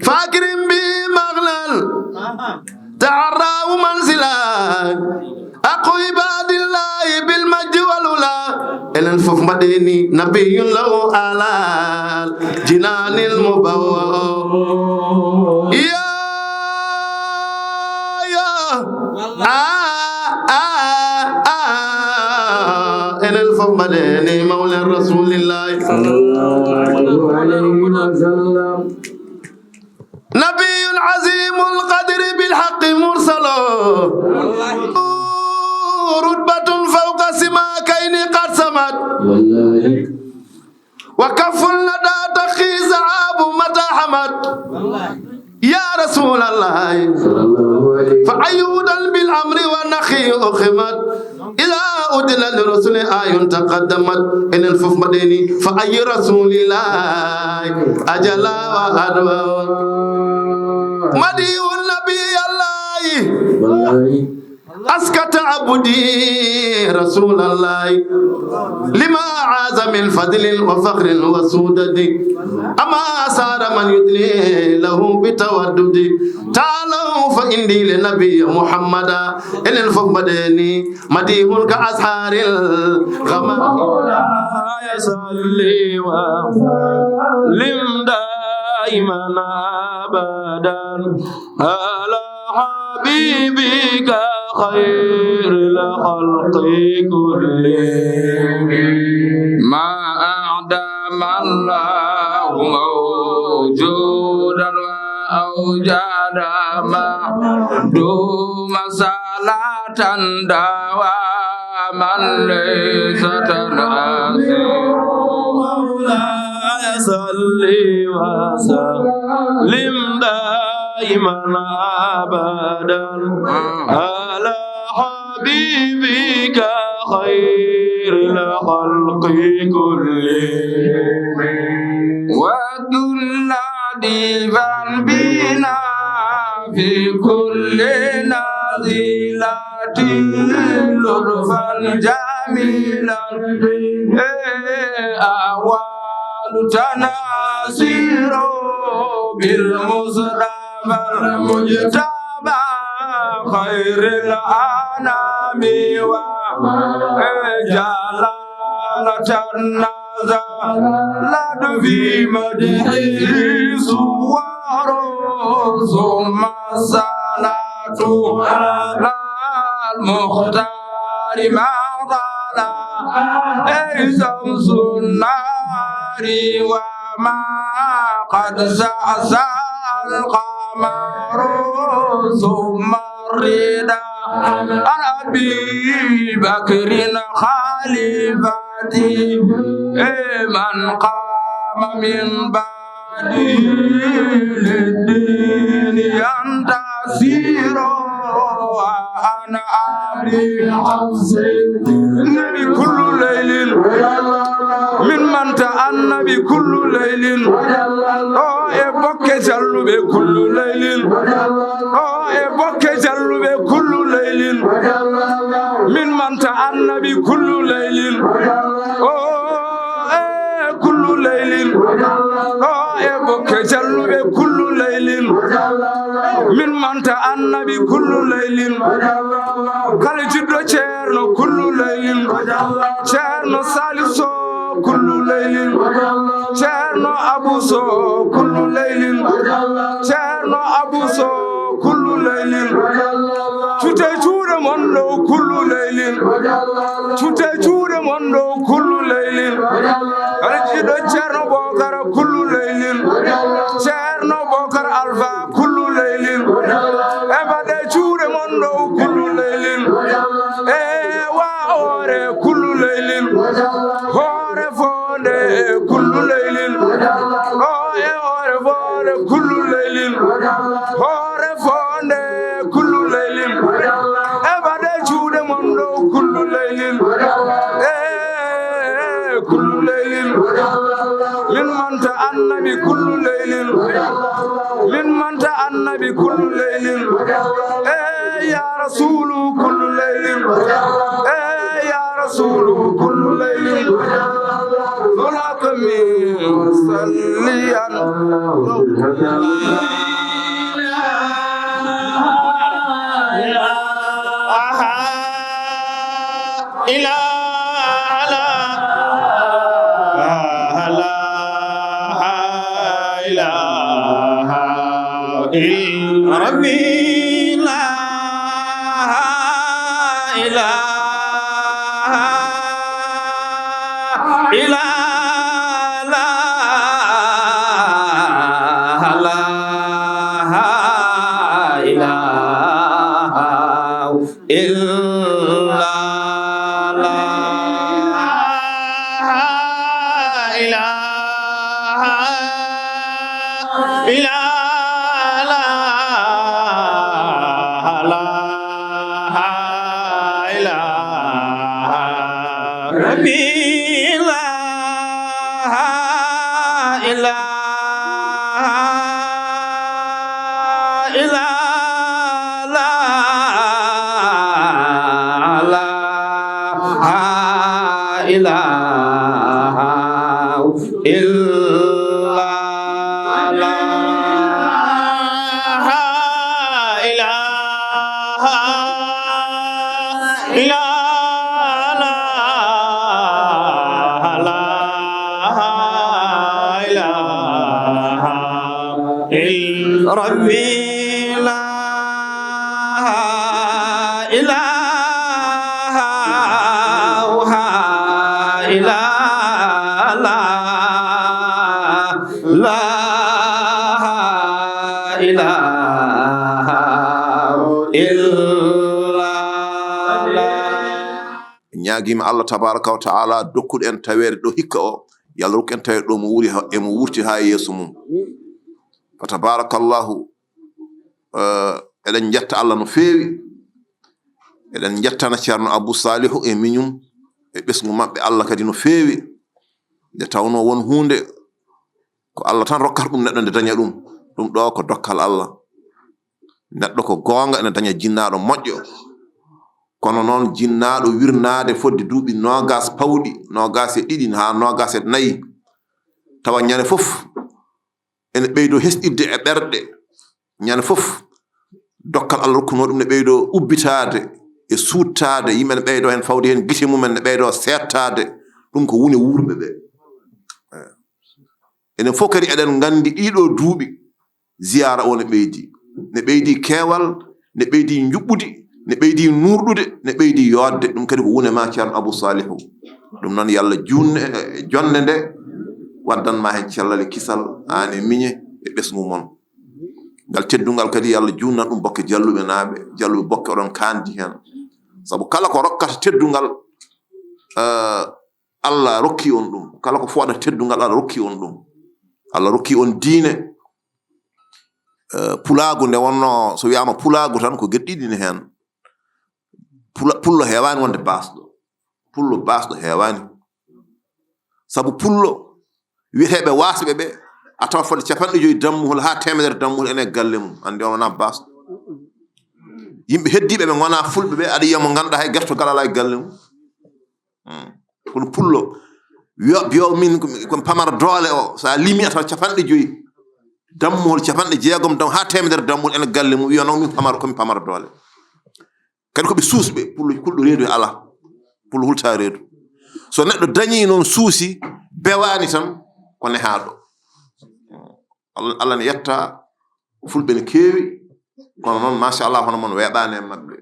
فاكرم بمغلل تعراه منزلا أقو عباد الله بالمجد والولا إلى الفوف مديني نبي له على جنان المبوى يا إلى الفوف مديني مولى رسول الله صلى الله عليه وسلم نبي عظيم القدر بالحق مرسل رتبة فوق سماكين قد سمت وكف لدى تخيز عاب متى حمد يا رسول الله فأيودا بالأمر والنخي أخمت إلى أدل لرسول آي تقدمت إن الفوف مديني فأي رسول الله أجل وأدوى مدي النبي الله أسكت عبدي رسول الله لما عاز من فضل وفخر وسودد أما صار من يدلي له بتودد تعالوا فإني لنبي محمد إن الفوق مدني مديه كأسحار الغمام يصلي وسلم دائما أبدا على حبيبك خير الخلق كلهم ما أعدى الله موجودا وأوجد معدوم صلاة دواما ليس تناسي مولاي صل وسلم دائما أبدا على حبيبك خير الخلق كلهم وكن لطيفا بنا في كل نازلة لطفا جميلا أول تناصير بالمصطفى المجتبى خير الأنام وجلالة النزلت في مجده صور ثم الصلاة على المختار ما ظلا شمس النار وما قد سعسع القمر ثم الردى عن أبي بكر خليفتي من قام من بعدي للدين ينتصر وأنا أبي النبي كل ليل من تأنى بكل ليل بك جل بكل ليل بك جل بكل ليل من تأنى بكل ليل كل ليل بك جل بكل ليل من تأنى بكل ليل قال جدو شيرنا كل ليل شيرنا سالسو كل ليل شيرنا أبوسو كل ليل شيرنا أبوسو كل ليل تتجور منو كل ليل تتجور منو كل ليل قال جدو شيرنا بوكر كل ليل شيرنا بوكر ألفا كل ليل أبدا جور منو كل ليل وأوري كل ليل هوري فوني كل ليل هوري فوني كل ليل هوري فوني كل ليل أبدا جور منو كل ليل كل ليل من من تأنى بكل ليل من من تأنى بكل ليل يا رسول كل ليل يا رسول كل ليل صلاة وصليا ربي لا إله إلا لا إله إلا لا إله إلا ربي لا إله إلا لا إله إلا لا إله إلا ربي لا إله إلا لا ñaagima Allah tabaraka wa taala dokkuɗo en tawede ɗo hikka o yo Allah rokku en tawede ɗo mo wuri emo wurti ha yeeso mum fa tabarakallahu eɗen jetta Allah no feewi eɗen jettana ceerno Abou Salihu e miñum e ɓesgu maɓɓe Allah kadi no feewi nde tawno won hunde ko Allah tan rokkata ɗum neɗɗo nde daña ɗum ɗo ko dokkal Allah neɗɗo ko goonga ene daña jinnaɗo moƴƴo kono noon jinnaɗo wirnade fodde duuɓi nogas pawɗi 22 ha 24 tawa ñande fof ene ɓeydo hesɗidde e ɓerɗe ñande fof dokkal Allah rokkuno ɗum ne ɓeydo ubbitade e suuttade yimɓe ne ɓeydo hen fawde hen gite mumen ne ɓeydo settade ɗum ko woni wurɓe ɓe enen fof kadi eɗen gandi ɗiɗo duuɓi ziyara o ne ɓeydi keewal ne ɓeydi juɓɓudi ne ɓeydi nurɗude ne ɓeydi yodde ɗum kadi ko wone ma ceerno Abou Salihu ɗum noon yo Allah jonde nde waddanma hen cellal kisal an e miñe e ɓesgu mon ngal teddungal kadi yo Allah junnan ɗum bokke jalluɓe naaɓe jalluɓe bokke oɗon kandi hen sabu kala ko rokkata teddungal Allah rokki on ɗum kala ko foɗata teddungal Allah rokki on ɗum Allah rokki on diine pulaagu nde wonno so wiyama pulaagu tan ko geɗɗiɗi ne hen pullo heewani wonde basɗo heewani sabu pullo wiyeteɓe wasɓe ɓe a tawa fodde 50 dammuhol ha 100 dammuhol ene galle mum andi on wona basɗo yimɓe heddiɓe ɓe gona fulɓe ɓe aɗa yiya mo ganduɗa hay gertogal ala e galle mum kono pullo biyo min komi pamara doole o sa limi a tawa 50 dammuhol 60 dam ha 100 dammuhol ene galle mum wiya noon min komi pamara doole kadi koɓe suusɓe pulɗo reedu e ala pullo hulta reedu so neɗɗo dañi noon suusi bewani tan ko nehaɗo Allah ne yetta fulɓe ne keewi kono noon machallah hono mon weeɓani e maɓɓe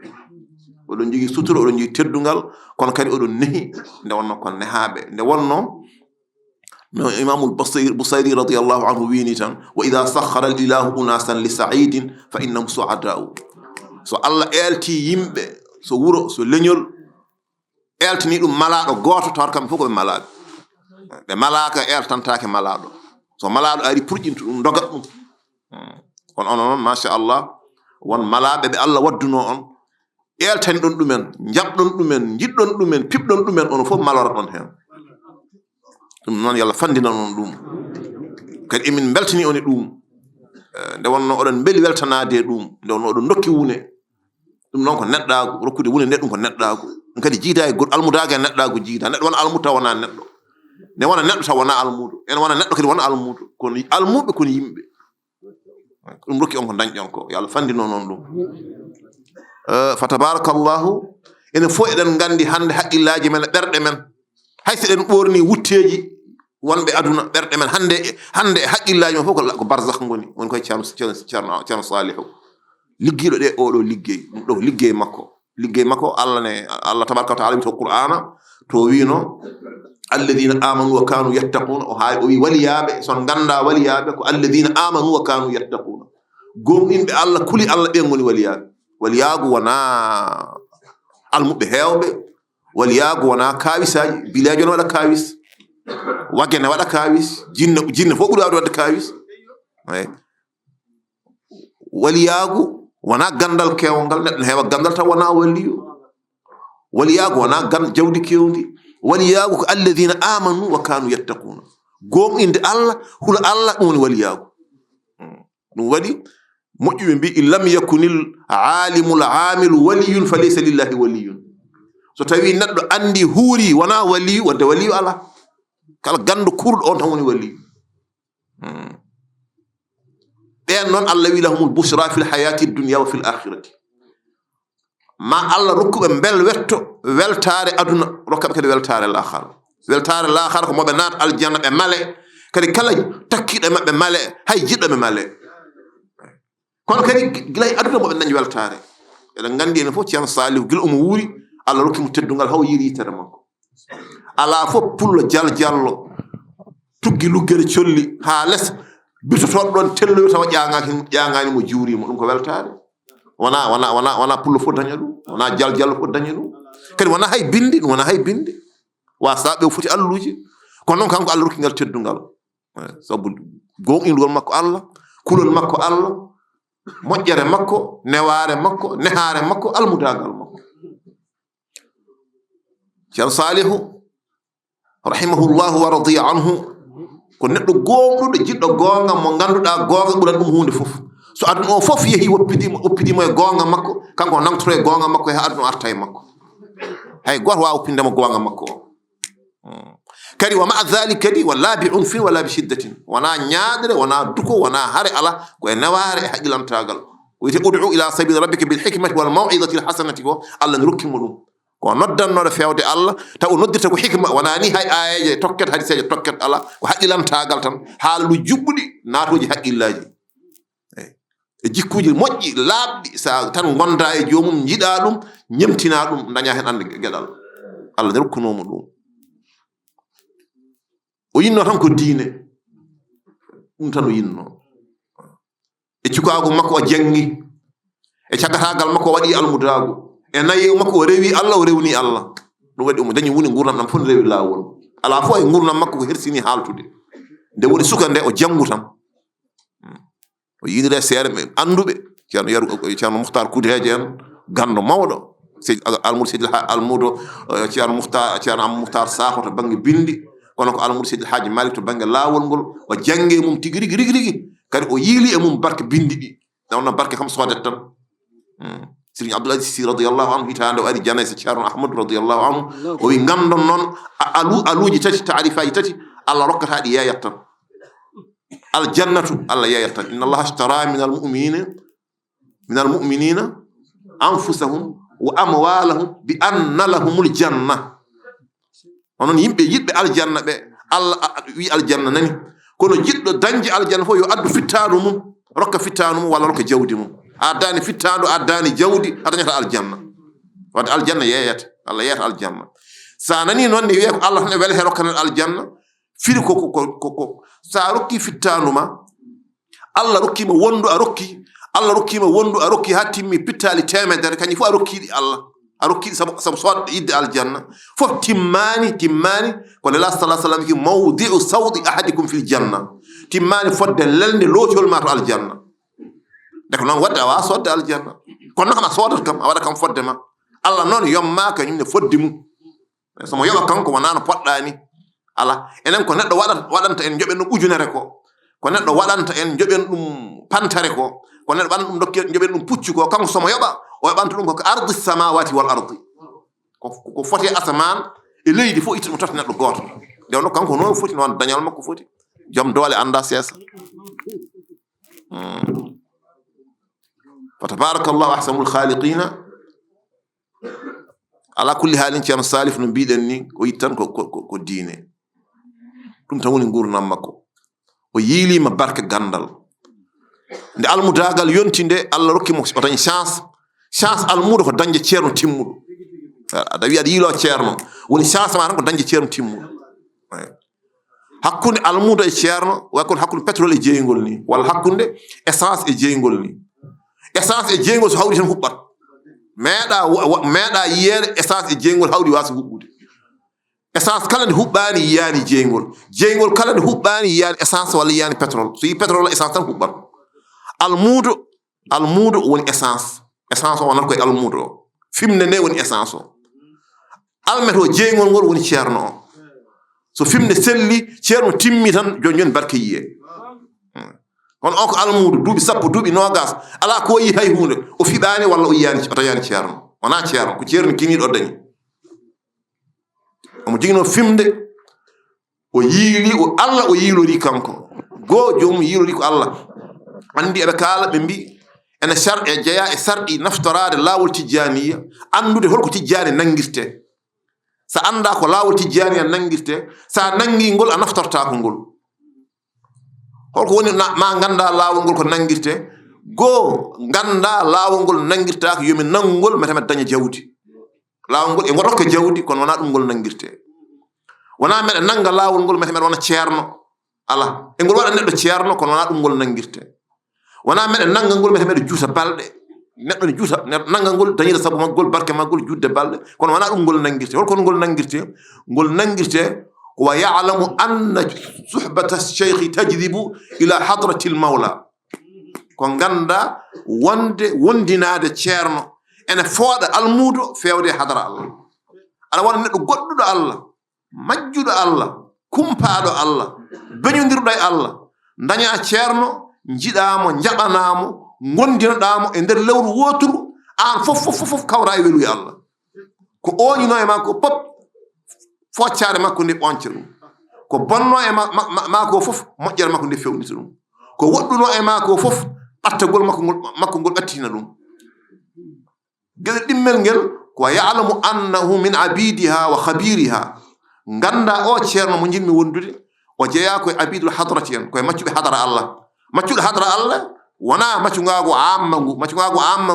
oɗon jogui sutura oɗon jogui teddungal kono kadi oɗon nehi nde wonno kon nehaɓe nde wonno no imamul Busayri radiyallahu anhu wini tan wa idha sakhara al ilahu unasan li sa'idin fa innahum su'ada'u so Allah elti yimɓe so wuro so leñol eltini ɗum malaɗo goto tawat kamɓe fof koɓe malaɓe ɓe malaka eltantake malaɗo so malaɗo ari purƴinta ɗum dogat ɗum on ono noon machallah won malaɓe ɓe Allah wadduno on eltani ɗon ɗumen jaɓɗon ɗumen jiɗɗon ɗumen piɓɗon ɗumen ono fof malora ɗon hen ɗum noon yo Allah fandina on ɗum kadi emin beltani on e ɗum nde wonno oɗon beeli weltanade e ɗum nde wonno oɗon dokki wune ɗum noon ko neɗɗagu rokkude wune nde ɗum ko neɗɗagu ɗum kadi jiida e goɗɗo almudaga e neɗɗagu jiida neɗɗo wona almudo taw wona neɗɗo ne wona neɗɗo taw wona almudo ene wona neɗɗo kadi wona almudo kono almuɓe kono yimɓe ɗum rokki on ko dañƴon ko yo Allah fandino noon ɗum fa tabarakallahu enen fof eɗen gandi hande haqqillaji men e ɓerɗe men hayso eɗen ɓorni wutteji wonɓe aduna ɓerɗe men hande haqqillaji men fof ko barzakh ngoni woni koye ceerno Salihu liggiɗo ɗe oɗo liggey ɗum ɗo liggey makko Allah tabaraka wa taala wi to qur'ana to wino alladhina amanu wa kanu yattaquna o wi waliyaɓe son ganda waliyaɓe ko alladhina amanu wa kanu yattaquna gomɗinɓe Allah kuli Allah ɓe goni waliyaɓe waliyagu wona almuɓe hewɓe waliyagu wona kawisaji bilejo ne waɗa kawis wagge ne waɗa kawis jinne fof ɓuuri wawde wadde kawis waliyagu wona gandal kewgal neɗɗo ne heewa gandal taw wona waliyu waliyagu wona jawdi kewdi waliyagu ko alladhina amanu wa kanu yattaquna gomɗinde Allah hula Allah ɗum woni waliyagu ɗum waɗi moƴƴuɓe mbi in lam yakunil alimul amilu waliyun fa laysa lillahi waliyun so tawi neɗɗo andi huuri wona waliyu wadde waliyu ala kala gandu kurɗo on tan woni waliyu ɓen noon Allah wi lahumul bushra fil hayati dunya wa fil akhirati ma Allah rokkuɓe bel wetto weltare aduna rokkaɓe kadi weltare lahara ko moɓe naata aljanna ɓe male kadi kala takkiɗo e maɓɓe male hay jiɗɗo ɓe male kono kadi gila e aduna moɓe dañi weltare eɗen gandi enen fof ceerno Salihu gila omo wuuri Allah rokkimo teddungal haw yiiri yitere makko ala fof pullo jaljallo tuggi luggere colli ha less bitotoɗo ɗon telloyo tawa ƴaŋani mo juurimo ɗum ko weltare wona pullo fof daña ɗum wona jaljallo fof daña ɗum kadi wona hay bindi wona hay bindi wasaɓe o foti alluji kono noon kanko Allah rokkingal teddungal sabu gonɗingol makko Allah kulol makko Allah moƴƴere makko neware makko nehare makko almudagal makko ceerno salihu rahimahullahu wa radiya anhu ko neɗɗo gonɗuɗo jiɗɗo gonga mo ganduɗa gonga ɓuran ɗum hunde fof so aduna o fof yeehi oppidimo e gonga makko kanko nangtoro e gonga makko e ha aduna o arta e makko hay goto wawa oppindemo gonga makko o kadi wa maa dhalik kadi wala bi unfin wala bi shiddatin wona ñaadre wona duko wona hare ala ko e neware e haqqilantagal ko wiyete ud'u ila sabili rabbika bil hikmati wal maw'izati al hasanati ko Allah ne rokkimo ɗum ko noddannoɗo fewde Allah taw o noddirta ko hikma wona ni hay ayeje tokket hadiseje tokket ala ko haqqilantagal tan haalu juɓɓuɗi naatoji haqqillaji e jikkuji moƴƴi laaɓɗi sa tan gonda e jomum jiiɗa ɗum ñemtina ɗum daña hen ande gueɗal Allah ne rokkunomo ɗum o yinno tan ko diine ɗum tan o yinno e cukago makko o jangi e cagatagal makko o waɗi almudago e nayi makko o rewi Allah o rewni Allah ɗum waɗi omo dañi woni gurdam ɗam fof ne rewi lawol ala fof e gurdam makko ko hersini haaltude nde woni suka nde o jangu tan o yiidire seere ɓe anduɓe ceerno Mouhtar Kudeje en gando mawɗo almudo seydi almudo ceerno Mouhtar Sakho to banggue bindi kono ko almudo seydi Hadji Malik to banggue lawol ngol o jange mum tigi rigi kadi o yiili e mum barke bindi ɗi nawno barke kam sodet tan Serigne Abdoul Aziz Sy radiyallahu anhu hitande o ari janay so ceerno Ahmadou radiyallahu anhu o wi gandon noon aluji tati taarifaji tati Allah rokkata ɗi yeyat tan aljannatu Allah yeyat tan inna allaha ashtara min almu'minina anfusahum wa amwalahum bi anna lahumul janna onon yimɓe yiɗɓe aljanna ɓe Allah wi aljanna nani kono jiɗɗo dañde aljanna fof yo addu fittanu mum rokka fittanu mum walla rokka jawdi mum addani fittanu addani jawdi a dañata aljanna wadde aljanna yeyata Allah yeyata aljanna sa nani noon ne wiye ko Allah tan e wele he rokkanen aljanna firi ko sa rokki fittanu ma Allah rokkima wondu a rokki Allah rokkima wondu a rokki ha timmi pittali temedere kañum fof a rokkiɗi Allah a rokkiɗi sabu soodde yidde aljanna fof timmani ko nela sallah sallam ki mawdi'u sawdi ahadikum fil janna timmani fodde lelde lootol ma to aljanna de ko noon wadde a wawa sodde aljanna kono noon kam a soodat kam a waɗa kam fodde ma Allah noon yomma kañum ne foddi mum somo yoɓa kanko wona no poɗɗa ni ala enen ko neɗɗo waɗanta en joɓen ɗum ujunere ko neɗɗo waɗanta en joɓen ɗum pantare ko neɗɗo waɗanta ɗum dokke joɓen ɗum puccu ko kanko somo yoɓa o yoɓanta ɗum koko ardi samawati wal ardi ko foti asaman e leydi fof itta ɗum tata neɗɗo goto nde no kanko noon foti noon dañal makko foti joom doole anda seesa fa tabarakallahu ahsanul khaliqina ala kulli halin ceerno Salif no mbiɗen ni o yitti tan ko diine ɗum tan woni gurdam makko o yiilima barke gandal nde almudagal yonti nde Allah rokkimo o dañi chance almudo ko dañde ceerno timmuɗo aɗa wi aɗa yiilo ceerno woni chance ma tan ko dañde ceerno timmuɗo hakkunde almudo e ceerno way kono hakkunde pétrole e jeeygol ni walla hakkunde essence e jeeygol ni essence e jeeygol so hawri tan huɓɓat meeɗa yiyede essence e jeeygol hawri wasa huɓɓude essence kala nde huɓɓani yiyani jeeygol kala nde huɓɓani yiyani essence walla yiyani pétrole so yi pétrole essence tan huɓɓat almudo woni essence o wonata koye almudo o fimne nde woni essence o almet o jeeygol ngol woni ceerno o so fimne selli ceerno timmi tan joni barke yiye kono on ko almudo duuɓi sappo duuɓi nogas ala ko yi hay hunde o fiɗani walla o dañani ceerno wona ceerno ko ceerno kiniɗo o dañi omo jogino fimde o yiili Allah o yiilori kanko jomum yiilori ko Allah andi eɓe kaala ɓe mbi ene e jeeya e sarɗi naftorade laawol tijjaniya andude holko tijjani nangirte sa anda ko laawol tijjaniya nangirte sa nangi ngol a naftorta ko ngol holko woni ma ganda laawol ngol ko nangirte ganda laawol ngol nangirta ko yomi nanngol metame daña jawdi laawol ngol e ngoɗokke jawdi kono wona ɗum ngol nangirte wona meɗe nanga laawol ngol metame wona ceerno ala e ngol waɗa neɗɗo ceerno kono wona ɗum ngol nangirte wona meɗe nanga ngol metame juuta balɗe neɗɗo ne juuta nanga ngol dañira sabu maggol barke maggol judde balɗe kono wona ɗum ngol nangirte holkono ngol nangirte wa ya'lamu anna suhbata cheikhi tajdibu ila hadrati l mawla ko ganda wondinade ceerno ene fooɗa almuudo fewde hadara Allah aɗa wona neɗɗo goɗɗuɗo Allah majjuɗo Allah kumpaaɗo Allah beñodirɗo e Allah daña ceerno jiɗamo jaɓanamo gondinoɗamo e nder lewru woturu an fof kawra e weluye Allah ko oñino e makko pop foccare makko nde ɓonca ɗum ko bonno e makko fof moƴƴere makko nde fewnita ɗum ko woɗɗuno e makko fof ɓattagol makko ngol ɓattina ɗum gueɗe ɗimmel ngel ko ya'lamu annahu min abidiha wa khabiriha ganda o ceerno mo jinmi wondude o jeeya koye abidul hadrati en koye maccuɓe hadara Allah maccuɗo hadara Allah wona maccugago amma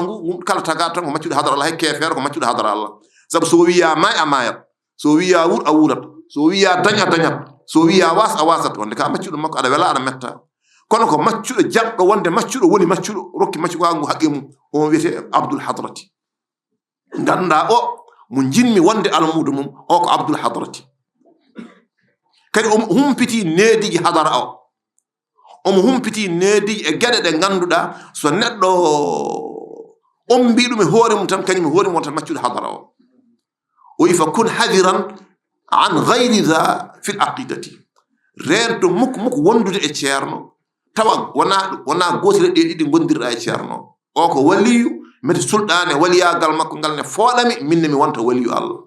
ngu kala taga tan ko maccuɗo hadara Allah hay kefere ko maccuɗo hadara Allah sabu so wiya may a mayat so wiya wur a wurat so wiya dañ a dañat so wiya was a wasat wonde ka maccuɗo makko aɗa wela aɗa metta kono ko maccuɗo jaɓɗo wonde maccuɗo woni maccuɗo rokki maccugago ngu haqqe mum on wiyete abdul hadrati ganda o mo jinmi wonde almudo mum o ko abdul hadrati kadi omo humpiti neediji hadara o omo humpiti neediji e geɗe ɗe ganduɗa so neɗɗo on mbi ɗum e hoore mum tan kañum e hoore mum tan maccuɗo hadara o o yifa kun hadiran an gayri dha fi l aqidati rento mukko wondude e ceerno tawa wona gotire ɗe ɗiɗi gondirɗa e ceerno o ko waliyu mete sulɗane waliyagal makko ngal ne fooɗami minne mi wonta waliyu Allah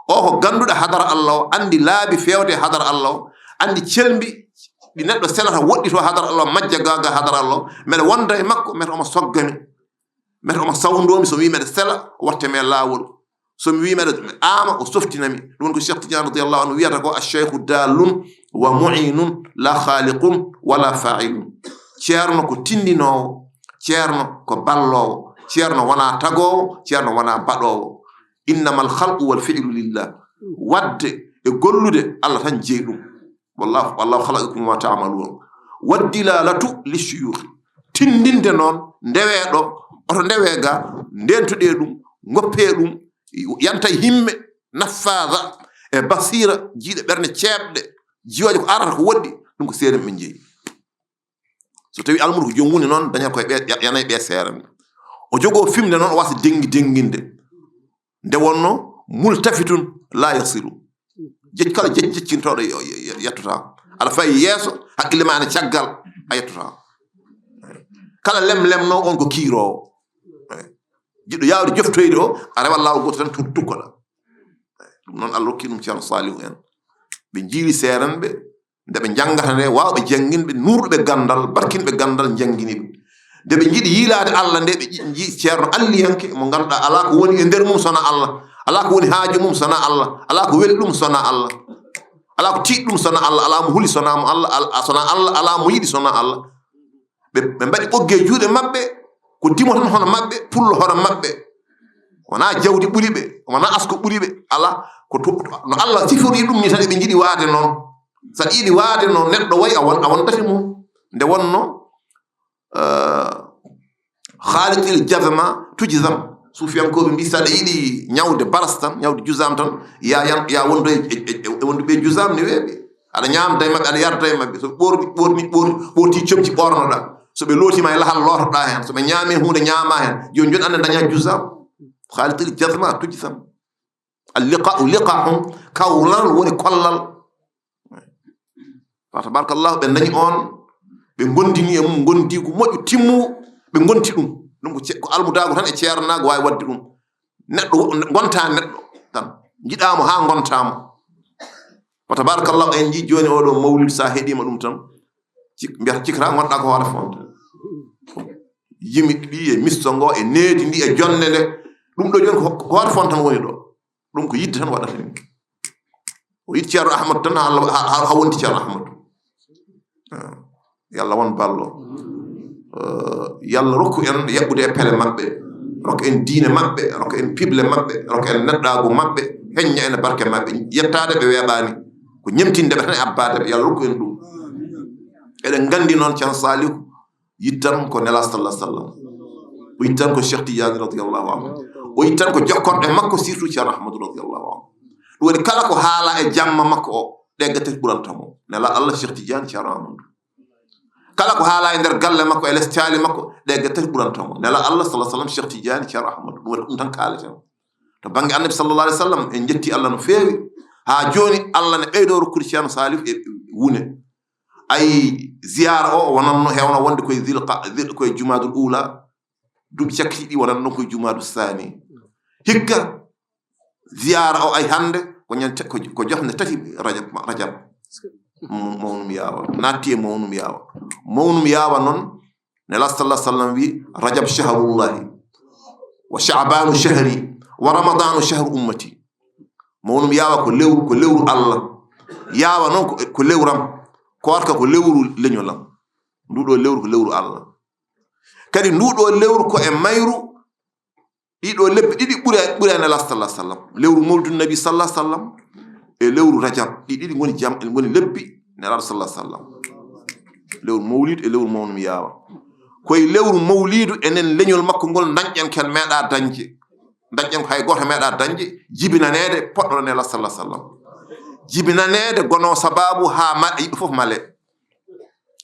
o ko ganduɗo hadara Allah o andi laabi fewde hadara Allah o andi celmbi ɗi neɗɗo selata woɗɗito hadara Allah majja gaga hadara Allah o mbeɗa wonda e makko mete omo soggami mete omo sawdomi so wi meɗe sela watte me laawol somi wi meɗe ama o softinami ɗum woni ko cheikh tidiane radiallahu anhu wiyata ko acheikhu dallun wa mu'inun la khaliqun wala fa'ilun ceerno ko tindinowo ceerno ko ballowo ceerno wona tagowo ceerno wona baɗowo innamal khalqu wal fi'lu lillah wadde e gollude Allah tan jeeyi ɗum wallahu khalaqakum wa ta'malun waddilalatu lishuyukh tindinde noon ndeweɗo oto ndewe ga ndentuɗe ɗum goppe ɗum yanta himme naffaada e basira jiiɗe ɓerne ceeɓɗe jiwaji ko arata ko woɗɗi ɗum ko seeɗen ɓe jeeyi so tawi almudo ko jom woni noon dañat koye yanayi ɓe seerande o jogo fimde noon o wasa denginde nde wonno multafitun la yasiru kala jeccintoɗo yettotako aɗa fayi yeeso haqqille ma ne caggal a yettotako kala lemlemno on ko kiirowo jiɗɗo yawde joftoyde o a rewa lawol goto tan tukkoɗa ɗum noon Allah rokki ɗum ceerno salihu en ɓe jiiri seeran ɓe nde ɓe janggata nde wawɓe janginɓe nurɗoɓe gandal barkinɓe gandal jangini ɗum nde ɓe jiiɗi yiilade Allah nde ɓe jii ceerno alliyanke mo ganduɗa ala ko woni e nder mum sona Allah ala ko woni haaju mum sona Allah ala ko weli ɗum sona Allah ala ko tiiɗ ɗum sona Allah ala mo huli sonamo Allah ala mo yiɗi sona Allah ɓe mbaɗi ɓogge juuɗe maɓɓe ko dimo tan hono maɓɓe pullo hono maɓɓe wona jawdi ɓuri ɓe wona asko ɓuri ɓe ala ko no Allah sifori ɗum ni tan ɓe jiɗi waade noon saɗa yiɗi waade no neɗɗo wayi a wondati mum nde wonno khaliqil jazma tujzam sufiyankoɓe mbi saɗa yiɗi ñawde baras tan ñawde jusam tan ya wondo e wonduɓe jusam ne weeɓe aɗa ñamda e maɓɓe aɗa yarda e maɓɓe so ɓorti comci ɓornoɗa so ɓe lootima e lahal lotoɗa hen so ɓe ñaami hunde ñaama hen joni ande daña jusam khaliqil jazma tujzam alliqa'u liqa'un kawlal woni kollal fa tabarakallahu ɓe dañi on ɓe gondini e mum gondi ko moƴƴo timmugo ɓe gonti ɗum ko almudago tan e ceernago wawi wadde ɗum neɗɗo gonta neɗɗo tan jiɗamo ha gontamo fa tabarakallahu en ji joni oɗo mawlid sa heeɗima ɗum tan mbiyata cikata gonɗa ko hoore fonde yimi ɗi e misto ngo e needi ndi e jonde nde ɗum ɗo joni ko hoore fonde tan woni ɗo ɗum ko yidde tan waɗata ni o yiɗi ceerno ahmadou tan ha wonti ceerno ahmadou yalla won ballo yalla rokku en yaɓɓude e pele maɓɓe rokka en diine maɓɓe rokka en pible maɓɓe rokka en neɗɗago maɓɓe heñña en barke maɓɓe yettade ɓe weeɓani ko ñemtinde ɓe tan e abbade ɓe yalla rokku en ɗum eɗen gandi noon ceerno salihu yittan ko nela sallah sallam o yitti tan ko cheikh tidiane radiallahu anhu o yitti tan ko jokkorɗo e makko surtout ceerno ahmadou radiallahu anhu ɗum waɗi kala ko haala e jamma makko o ɗegga tati ɓurantamo nela allah cheikh tidiane ceerno ahmadou kala ko haala e nder galle makko e less caali makko ɗegga tati ɓurantamo nela allah sallah sallam cheikh tidiane ceerno ahmadou ɗum waɗi ɗum tan kaaleten to bange annabi sallallah alih w sallam en jetti allah no feewi ha joni allah ne ɓeydo rokkude ceerno salif e wune ay ziyara o wonanno hewno wonde koye koye jumadul ula duuɓi cakkiti ɗi wonanno koye jumadul sani hikka ziyara o ay hande ko jofde tati rajab mawnum yawa natti e mawnum yawa noon nela sallah sallam wi rajab shahrullahi wa sha'banu shahri wa ramadanu shahru ummati mawnum yawa ko lewru allah yawa noon ko lewram ko warka ko lewru leñolam nduɗo lewru ko lewru allah kadi nduɗo lewru ko e mayru ɗiɗo lebbi ɗiɗi ɓuri nela sallah sallam lewru mawlidun nabi sallah sallam e lewru rajab ɗiɗi goni lebbi nelaɗo sallah sallam lewru mawlid e lewru mawnum yawa koye lewru mawlidu enen leñol makko ngol dañƴen ken meeɗa dañje dañƴen ko hay goto meeɗa dañje jibinanede poɗɗo nela sallah sallam jibinanede gono sababu ha yiɗɗo fof male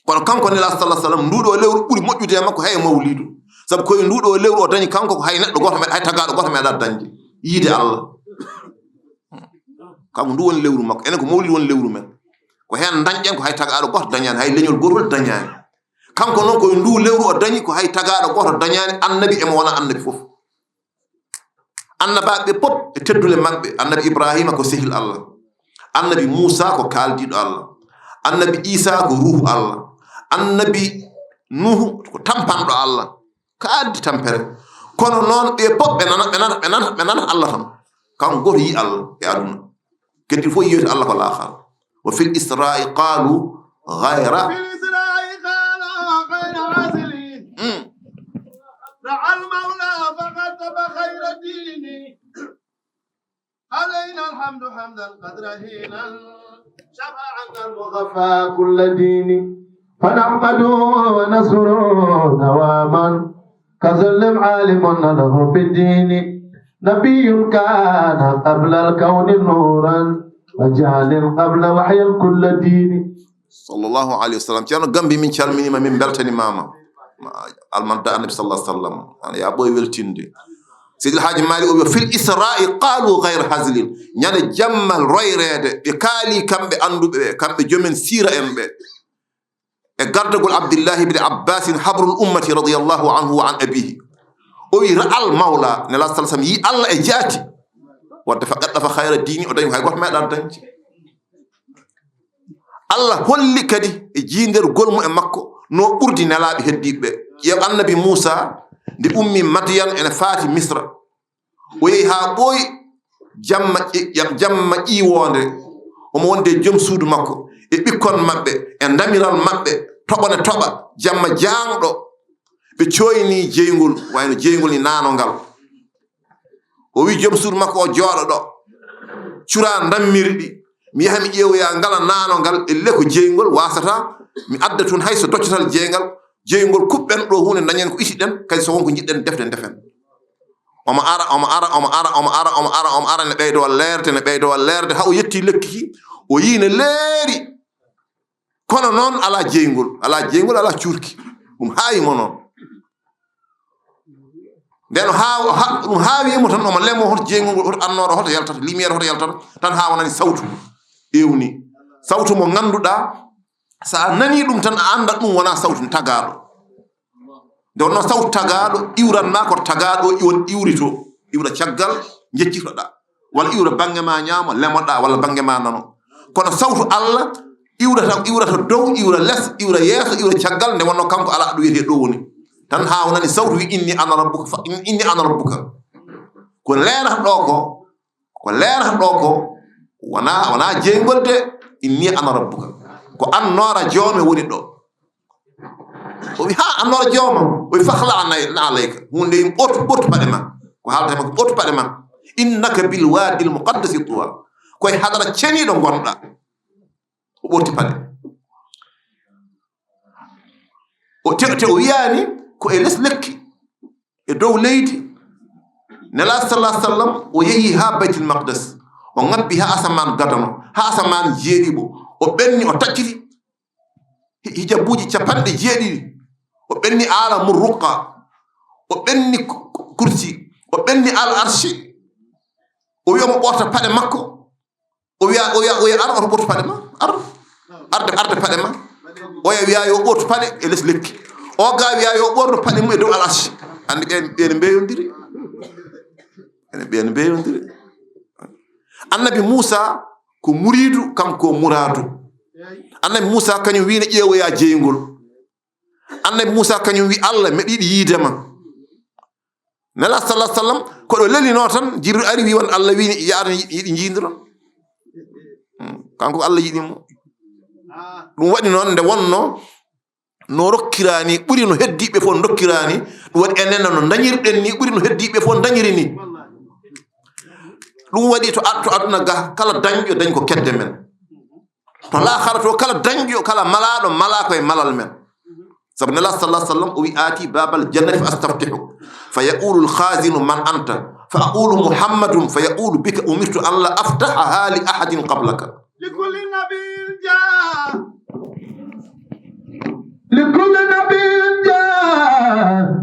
kono kanko nela sallah sallam nduɗo lewru ɓuri moƴƴude e makko hay mawlidu saabu koye nduɗo lewru o dañi kanko ko hay neɗɗo goto hay tagaɗo goto meeɗa dañje yiide allah kanko ndu woni lewru makko enen ko mawlidu woni lewru men ko hen dañƴen ko hay tagaɗo goto dañani hay leñol gotol dañani kanko noon koye ndu lewru o dañi ko hay tagaɗo goto dañani annabi emo wona annabi fof annabaɓe pop e teddule maɓɓe annabi ibrahima ko sehil allah annabi Musa ko kaldiɗo Allah annabi Isa ko ruhu Allah annabi Nuhu ko tampanɗo Allah kaaddi tampere kono noon ɓe pop ɓe nana Allah tan kanko goto yi Allah e aduna kadi fof yiyete Allah ko laakhara wa fil isra'i qalu ghayra علينا الحمد حمدا قدر هينا شفاعة المغفى كل دين فنحمده ونسره دواما كظلم عالم له بالدين نبي كان قبل الكون نورا وجعل قبل وحي كل دين صلى الله عليه وسلم كانوا جنبي من شالمني من بلتني ماما المنطقة النبي صلى الله عليه وسلم أنا يا أبوي ولتندي سيد الحاج مالي في الإسراء قالوا غير هزل يعني جمال رويرede be kali kambe andube kambe jomen sira embe e gardagol Abdullah ibn Abbas habrul ummati radiyallahu anhu wa an abihi o wi ra'al mawla ne la sallam yi Allah e jaati wadda faqat fa khayra dini o dañi hay goto meeɗa dañci Allah holli kadi e jinder golmu e makko no ɓurdi nelaɓe heddiɓe yew annabi Musa ndi ummi Madian ene faati Misra o yehi ha ɓooyi jamma ƴiwonde omo wonde joom suudu makko e ɓikkon maɓɓe e damiral maɓɓe toɓone toɓa jamma jangɗo ɓe coyni jeygol wayno jeygol ni nanongal o wi joom suudu makko o jooɗo ɗo cura dammiri ɗi mi yaha mi ƴeewoya ngala nanongal e le ko jeygol wasata mi adda tun hay so doccatal jeygol kuɓɓen ɗo hunde dañen ko itiɗen kadi so wonko jiɗɗen deften defen omo ara ne ɓeydo leerde ha o yetti lekki ki o yi ne leeri kono noon ala jeygol ala curki ɗum haayimo noon nden ɗum haawimo tan omo lemo hoto jeygol ngol hoto annoro hoto yaltata lumiére hoto yaltata tan ha wonani sawtu ewni sawtu mo ganduɗa sa nani ɗum tan a anda ɗum wona sawtu tagaɗo nde wonno sawtu tagaɗo iwranma koto tagaɗo iwon iwrito iwra caggal jeccitoɗa walla iwra bange ma ñaamo lemoɗa walla bange ma nano kono sawtu Allah iwrata dow iwra less iwra yeeso iwra caggal nde wonno kanko ala ɗo wiyete ɗo woni tan ha wonani sawtu wi inni ana rabbuka ko leerata ɗo ko wona jeygol de inni ana rabbuka ko annora joome woni ɗo o wi ha annora jooma o wi fakhla alayka hunde yim ɓotu paɗe ma ko haalata ma ko ɓotu paɗe ma innaka bil wadi al muqaddasi tuwa koye hadara ceniɗo gonɗa o ɓoti paɗe o te o wiyani ko e less lekki e dow leydi nela sallallahu alaihi wasallam o yehi ha baytul maqdis o ngabbi ha asaman gadano ha asaman jeeɗiɓo o ɓenni o tacciti hijabuji capanɗe jeeɗiɗi o ɓenni ala murruqa o ɓenni kursi o ɓenni al arshi o wiya mo ɓorta paɗe makko o wiya ar oto ɓortu paɗe ma arde paɗe ma oya wiya yo ɓortu paɗe e less lekki o ga wiya yo ɓorno paɗe mum e dow al arshi andi ɓene mbeyodiri ɓene mbeyodiri annabi Musa ko muridu kanko muradu annabi Musa kañum wi ne ƴeewoya jeygol annabi Musa kañum wi Allah meɗiɗi yiidema nela sallallahu alaihi wasallam ko ɗo lelino tan Jibril ari wi won Allah wi yaade yiɗi jiidiron kanko Allah yiɗimo ɗum waɗi noon nde wonno no rokkirani ɓuri no heddiɓe fof dokkirani ɗum waɗi enen no dañirɗen ni ɓuri no heddiɓe fof dañiri ni ɗum waɗi to aduna ga kala dañƴo dañ ko kedde men to lahara to kala dañƴo kala malaɗo mala koye malal men sabu nela sallallahu alaihi wasallam o wi aati babal jannati fa astaftihu fa yaqulu alkhazinu man anta fa aqulu muhammadun fa yaqulu bika umirtu an la aftahaha li ahadin qablaka likulli nabiyyin jaa likulli nabiyyin jaa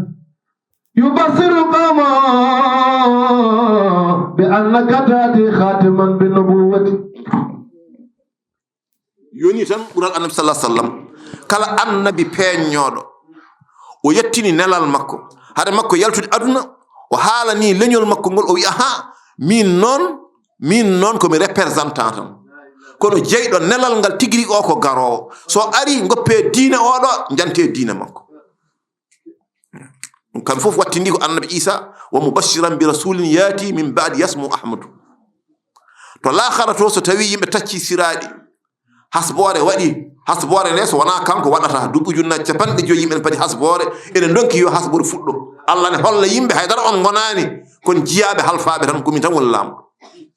yubasiru qawma bi annaka taati khatiman bin nubuwwati yoni tan ɓural annabi sallallahu alaihi wasallam kala annabi peeññoɗo o yettini nelal makko hade makko yaltude aduna o haalani leñol makko ngol o wi aha min noon komi représentant tan kono jeyɗo nelal ngal tigiri o ko garowo so ari goppe diine oɗo jante diine makko ɗum kamɓe fof wattindi ko annabi Isa wa mubashiran bi rasulin yaati min ba'di yasmu ahmadu to lahara to so tawi yimɓe tacci siraɗi hasbore waɗi hasbore nde so wona kanko waɗata duɓɓu junnaji capanɗe joyi yimɓe padi hasbore ene donki yo hasbore fuɗɗo Allah ne holla yimɓe haydara on gonani kon jiyaɓe halfaɓe tan komin tan woni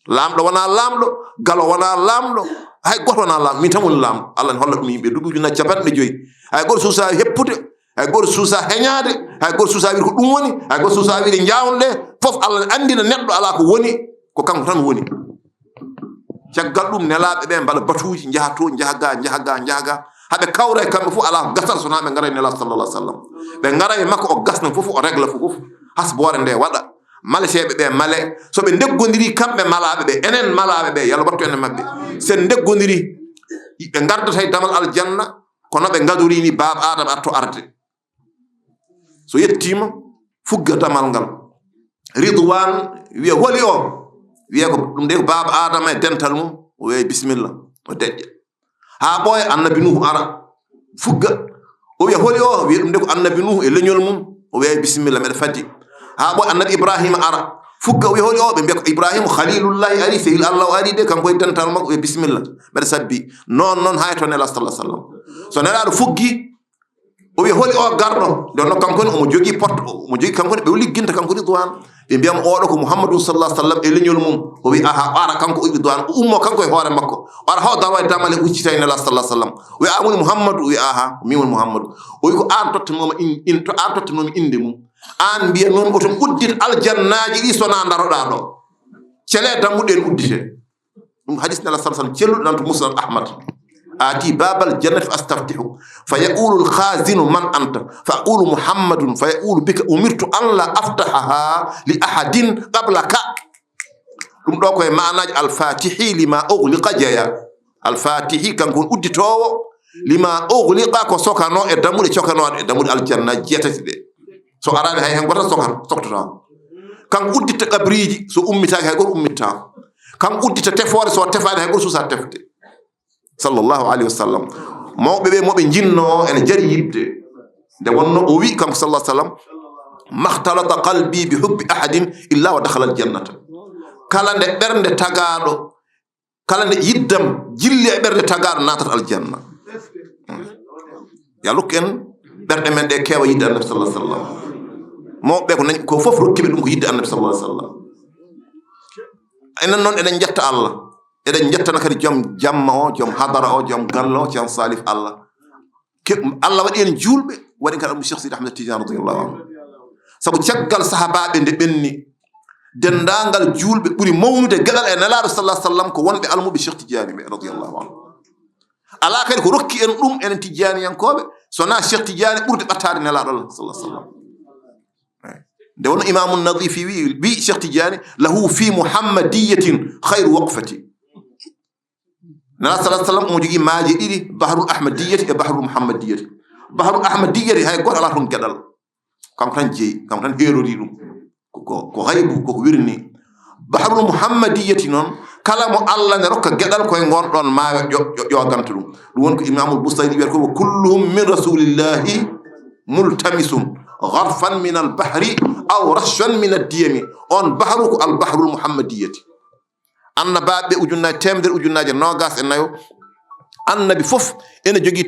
lamɗo wona lamɗo galo wona lamɗo hay goto wona lamɗo min tan woni lamɗo Allah ne holla ɗum yimɓe duɓɓu junnaji capanɗe joyi hay goto suusa heppude hay goto suusa heñade hay goto suusa wiide ko ɗum woni hay goto suusa wiide jawonɗe foof Allah ne andina neɗɗo ala ko woni ko kanko tan woni caggal ɗum nelaɓe ɓe mbala batuji jaha to jaha ga haɓe kawra e kamɓe fof ala gasal sona ɓe garay nelaɗo sallallah alih sallam ɓe garay makko o gasna fof o régla fof hasbore nde waɗa maleseɓe ɓe male soɓe deggodiri kamɓe malaɓe ɓe enen malaɓe ɓe yalla battu enen mabɓe sen deggodiri ɓe gardata e damal aljanna kono ɓe gadorini baba adama atto arde so yettima fugga damal ngal ridwan wiya holi o wiye ko ɗum de ko baba adama e dental mum o wiya bisimilla o deƴƴa ha ɓooya annabi nuhu ara fugga o wiya holi o wiya ɗum de ko annabi nuhu e leñol mum o wiya bisimilla meɗa faddi ha ɓooya annabi ibrahima ara fugga o wiya holi o ɓe mbiya ko ibrahima khalilullahi ari sehil allah o ari de kanko e dental makko o wiya bisimilla meɗa sabbi noon hay to nela sallah sallam so nelaɗo fuggi o wiya holi o garɗo nde no kankone omo jogui porte omo jogui kankone ɓe ligginta kanko ridwan ɓe mbiyama oɗo ko mouhammadou sallah sallam e leñol mum o wi aha ara kanko o ridwan o ummo kanko e hoore makko ara haw dawa e damal e uccita e nela sallah sallam o wi a woni mouhammadou o wi aha min woni mouhammadou o wi ko an tottanoma inde mum an mbiyanomi oton uddit aljannaji ɗi sona daroɗa ɗo cele dammuɗe en uddite ɗum hadis nela sallah sallam celluɗo nan to musnad ahmad آتي باب الجنة فأستفتحه فيقول الخازن من أنت فأقول محمد فيقول بك أمرت أن لا أفتحها لأحد قبلك ɗum ɗo koye manaji alfatihi lima ughliqa jeeya alfatihi kanko udditowo lima ughliqa ko sokano e dammuɗe cokanoɗe e dammuɗe aljanna jeetati ɗe so arani hay hen goto soktota kanko uddita qabriji so ummitaki hay goto ummitta kanko uddita tefore so tefani hay goto susa tefte sallallahu alaihi wasallam mawɓe ɓe moɓe jinno ene jari yidde nde wonno o wi kanko sallah sallam mahtalata qalbi bi hubbi ahadin illa wa dakhala aljannata kala nde ɓernde tagaɗo kala nde yiddam jilli e ɓernde tagaɗo natata aljanna ya lukku en ɓerɗe men ɗe keewa yidde annabi sallah sallam mawɓe ko nañ ko fof rokkiɓe ɗum ko yidde annabi sallah sallam enen noon eɗen jetta Allah eɗen jettana kadi joom jamma o joom hadara o joom gallo o joom salif Allah Allah waɗi en julɓe waɗi kadi ɗum Cheikh Sidi Ahmed Tidiane radiyallahu anhu sabu caggal sahabaɓe nde ɓenni dendangal julɓe ɓuri mawnude gaɗal e nelaɗo sallah sallam ko wonɓe almuɓe Cheikh Tidiane ɓe radiallahu anhu ala kadi ko rokki en ɗum enen tijaniyankoɓe sona Cheikh Tidiane ɓurde ɓattade nelaɗo Allah sallah sallam nde wonno imamu nadifi wi Cheikh Tidiane lahu fi muhammadiyatin khayru waqfati nelaɗo sallah sallam omo jogui maaje ɗiɗi bahrul ahmadiyati e bahrul muhammadiyati bahrul ahmadiyati hay goto ala toon gueɗal kam tan jeeyi kam tan heerori ɗum ko haybu koko wirni bahrul muhammadiyati noon kala mo Allah ne rokka gueɗal koye gonɗon maayo ƴoganta ɗum ɗum woni ko imamul Busayri wiyata ko kulluhum min rasulillahi multamisun gharfan min al bahri aw rashwan min ad-diyami on bahru ko al bahrul muhammadiyati annabaɓe ujunnaji temedere ujunnaji nogas e nayo annabi fof ene jogui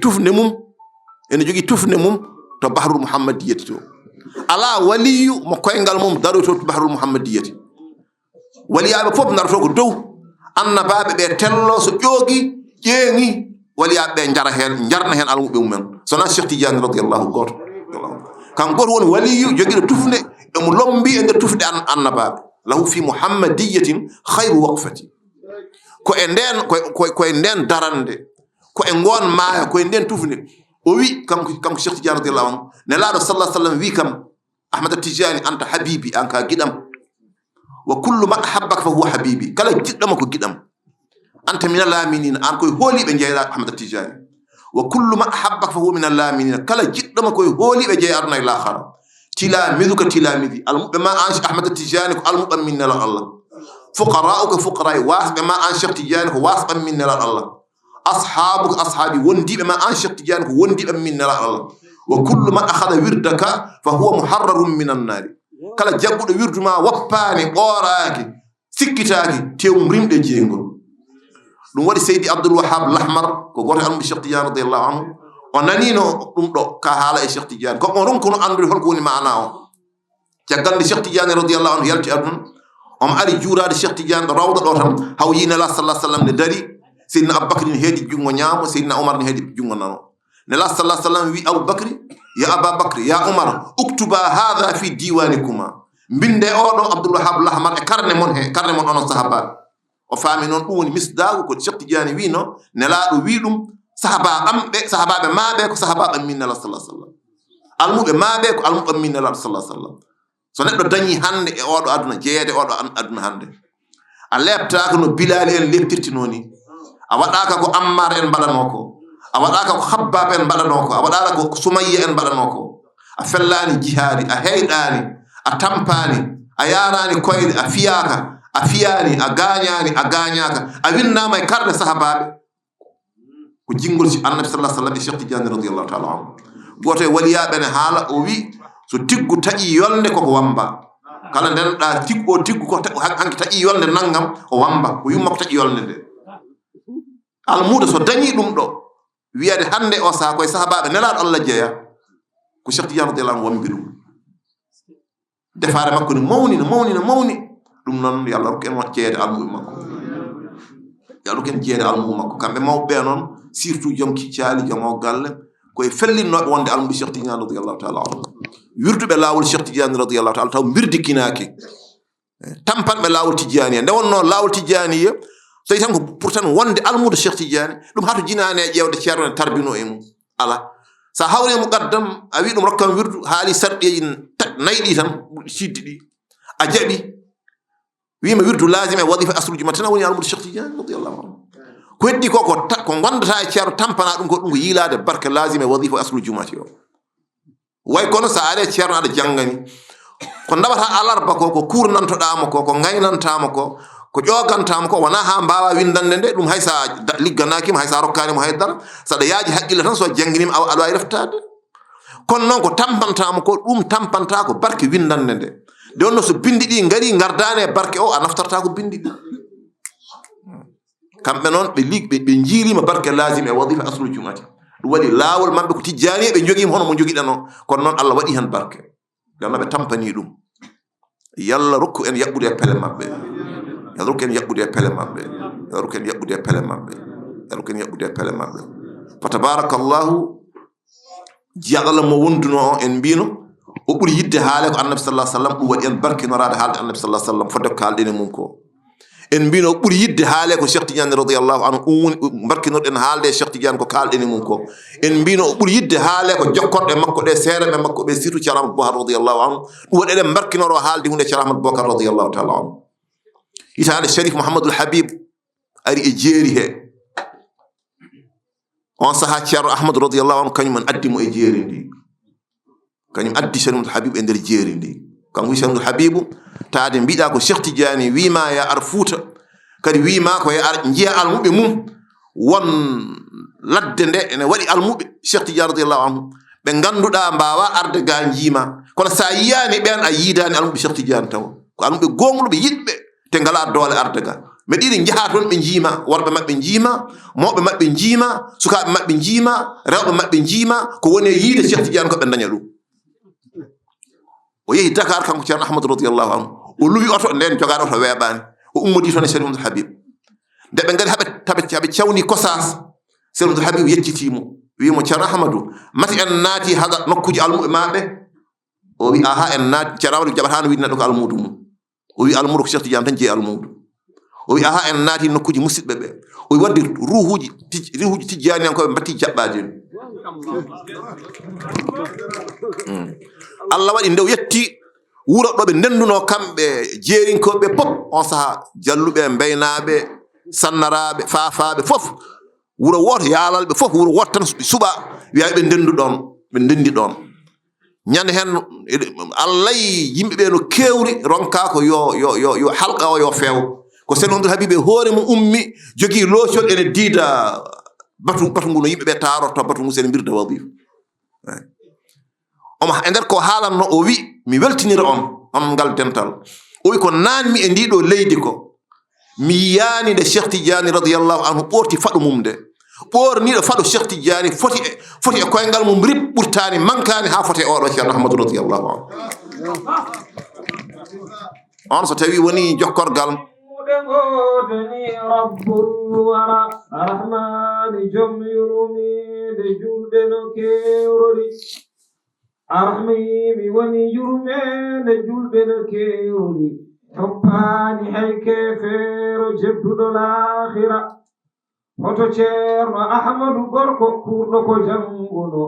tufne mum to bahrul muhammadiyati to ala waliyu mo koyngal mum daroto to bahrul muhammadiyati waliyaɓe fof daroto ko dow annabaɓe ɓe tello so ƴoogi ƴeeŋi waliyaɓe ɓe jarna hen almuɓe mumen sona Cheikh Tidiane radiallahu goto kan goto woni waliyu joguiɗo tufne emo lombi e nder tufde annabaɓe lahu fi muhammadiyatin khayru waqfati ko e nden koye nden darande ko e ngon maaya koye nden tufde o wi kanko Cheikh Tidiane radiallahu anhu nelaɗo sallah sallam wi kam Ahmad Tijani anta habibi an ka giɗam wa kullu man ahabbaka fa huwa habibi kala jiɗɗoma ko giɗam anta min alaminina an koye hooliɓe jeyɗa Ahmad Tijani wa kullu man ahabbaka fa huwa min alaminina kala jiɗɗoma koye hooliɓe jeey aduna e lahara tilamiduka tilamidi almuɓe ma an Ahmad Tijani ko almuɓam min nelal Allah fuqara'uka fuqara'i wasɓe ma an Cheikh Tijani ko wasɓam min nelal Allah ashabuka ashabi wondiɓe ma an Cheikh Tidiane ko wondiɓe min nelal Allah wa kullu man akhadha wirdaka fa huwa muharrarun min an-nar kala jagguɗo wirduma woppani ɓooraki sikkitaki tewrimɗe jeygol ɗum waɗi Seydi Abdoul Wahhab Lahmar ko goto almuɓe Cheikh Tidiane radiallahu anhu o nanino ɗum ɗo ka haala e Cheikh Tidiane ko on ronkuno andude holko woni maana o caggal nde Cheikh Tidiane radiallahu anhu yalti aduna omo ari juurade Cheikh Tidiane ɗo rawda ɗo tan haw yinela sallah sallam ne dari Seydina Aboubacry ne heedi jungo ñaamo Seydina Omar ne heedi jungo nano nela sallah sallam wi Aboubacry ya Ababacry ya Omar uktuba hadha fi diwanikuma mbinde oɗo Abdoul Wahhab Lahmar e karne mon onon sahabaɓe o faami noon ɗum woni misdagu ko Cheikh Tidiane wino nelaɗo wi ɗum sahabaɓe maɓe ko sahabaɓe min nela sallah sallam almuɓe maɓe ko almuɓe min nelaɗo sallah sallam so neɗɗo dañi hande e oɗo aduna jeeyede oɗo aduna hande a lebtaka no Bilali en leptirtino ni a waɗaka ko Ammar en mbaɗano ko a waɗaka ko Habbab en mbaɗano ko a waɗaka ko Sumayya en mbaɗano ko a fellani jihadi a heyɗani a tampani a yarani koyɗe a fiyaka a fiyani a gañaka a winnama e karɗe sahabaɓe ko jingol annabi sallah sallam e Cheikh Tidiane radiallahu taala anhu goto e waliyaɓe ne haala o wi so tiggu taƴi yolde koko wamba kala ndenɗa tiggu ko hanki taƴi yolde naggam o wamba ko yumma ko taƴi yolde nde almuɗo so dañi ɗum ɗo wiyade hande o saha koye sahabaɓe nelaɗo Allah jeeya ko Cheikh Tidiane radiallahu anhu wambi ɗum defare makko ne mawni ɗum noon yo Allah rokku en jeeyede almuɓe makko yo rokku en jeeyede almuɓe makko kamɓe mawɓe noon surtout joom kiccali joom o galle koye fellinnoɓe wonde almuɓe Cheikh Tidiane radiallahu taala anhu wirduɓe lawol Cheikh Tidiane radiallahu taala taw birdikinaki tampanɓe lawol Tidiane nde wonno lawol Tidiane so tan ko pourtant wonde almudo Cheikh Tidiane ɗum hato jinane e ƴewde ceerno ne tarbino e mum ala sa hawre mo gaddam a wi ɗum rokkam wirdu haali sarɗeji nayɗi tan siddi ɗi a jaɓi wima wirdu lazim e wadifa asruji ma tan woni almudo Cheikh Tidiane radiallahu anhu ko heddi ko gondata e ceerno tampana ɗum ko yilade barke lazim e wadifa asruji jumati o way kono sa ari e ceerno aɗa janggani ko ndawata alarba ko kurnantoɗamo ko gaynantama ko ƴogantama ko wona ha mbawa windande nde ɗum haysa ligganakima haysa rokkanimo haydara saɗa yaaji haqqille tan so jangguinima aɗa wawi reftade kono noon ko tampantama ko ɗum tampanta ko barke windande nde nde wonno so bindi ɗi gaari gardani e barke o a naftarta ko bindi ɗi kamɓe noon ɓe jiirima barke lazim e wadifa aslu jumati ɗum waɗi laawol maɓɓe ko tijjani ɓe joguima hono mo joguiɗen o kono noon Allah waɗi hen barke yalla ɓe tampani ɗum yalla rokku en yaɓɓude e pele maɓɓe yalla rokku en yaɓɓude e pele maɓɓe yalla rokku en yaɓɓude e pele maɓɓe yalla rokku en yaɓɓude e pele maɓɓe fa tabarakallahu jiyaɗo Allah mo wonduno o en mbino o ɓuri yidde haale ko annabi sallallahu alaihi wasallam ɗum waɗi en barkinorade haalde annabi sallallahu alaihi wasallam fodde ko kaalɗen e mum ko en mbino o ɓuri yidde haale ko Cheikh Tidiane radiyallahu anhu ɗum woni barkinorɗen haalde e Cheikh Tidiane ko kaalɗen e mum ko en mbino o ɓuri yidde haale ko jokkorɗe makko ɗe seereɓe makko ɓe surtout Ceerno Ahmadou Bocar radiyallahu anhu ɗum waɗi eɗen barkinoro haalde hunde Ceerno Ahmadou Bocar radiyallahu taala anhu hitaande Sharif Mouhamadoul Habib ari e jeeri he on sahaa Ceerno Ahmadou radiyallahu anhu kañum en addi mo e jeeri ndi kañum addi Sharif Mouhamadoul Habib e nder jeeri ndi kanko wi Sharif Mouhamadoul Habibu taade mbiɗa ko Cheikh Tidiane wima ya ar Fuuta kadi wima ko ya ar jiya almuɓe mum won ladde nde ene waɗi almuɓe Cheikh Tidiane radiyallahu anhu ɓe ganduɗa mbawa arde ga jiima kono sa yiyani ɓen a yiidani almuɓe Cheikh Tidiane taw ko almuɓe gonɗuɓe yiɗɓe te ngala doole arde ga mais ɗiɗi jaha toon ɓe jiima worɓe maɓɓe jiima mawɓe maɓɓe jiima sukaɓe maɓɓe jiima rewɓe maɓɓe jiima ko woni e yiide Cheikh Tidiane ko ɓe daña ɗum o yehi Dakar kanko Ceerno Ahmadou radiyallahu anhu o luwi oto nden jogaɗo oto weeɓani o ummodi toon e Sharif Mouhamadoul Habib nde ɓe ngari haɓe cawni kosas Sharif Mouhamadoul Habib yeccitimo wimo Ceerno Ahmadou mati en naati haga nokkuji almuɓe maɓɓe o wi aha en naati Ceerno Ahmadou jaɓatano wiide neɗɗo ko almudu mum o wi almudu ko Cheikh Tidiane tan jeeyi almudu o wi aha en naati nokkuji musidɓe ɓe o wi wadde ruhuji Tidiane en koɓe mbatti jaɓɓaji Allah waɗi nde yetti wuro ɗo ɓe ndenduno kamɓe jeerinkoɓe pop on saha jalluɓe mbaynaɓe sannaraɓe faafaɓe fof wuro woto yaalalɓe fof wuro woto tan suɓa wiya ɓe ndendu ɗon ɓe ndendi ɗon ñande hen Allah yimɓeɓe no kewri ronka ko yo halqa o yo feew ko Sharif Mouhamadoul Habib hoore mum ummi jogui lotion ene diida batu ngu no yimɓeɓe taroto batu ngu sene mbirda wadifa omo e nder ko haalanno o wi mi weltinira on ngal dental o wi ko nanmi e ndiɗo leydi ko mi yiyani nde Cheikh Tidiane radiyallahu anhu ɓorti faɗo mum nde ɓorniɗo faɗo Cheikh Tidiane foti e koyngal mum rib ɓurtani mankani ha foti e oɗo Ceerno Ahmadou radiyallahu anhu on so tawi woni jokkorgal armimi woni yurmede julɓe no kewri toppani hay kefeero jebduɗo lahira hoto Ceerno Ahmadou gorko kurɗo ko janguno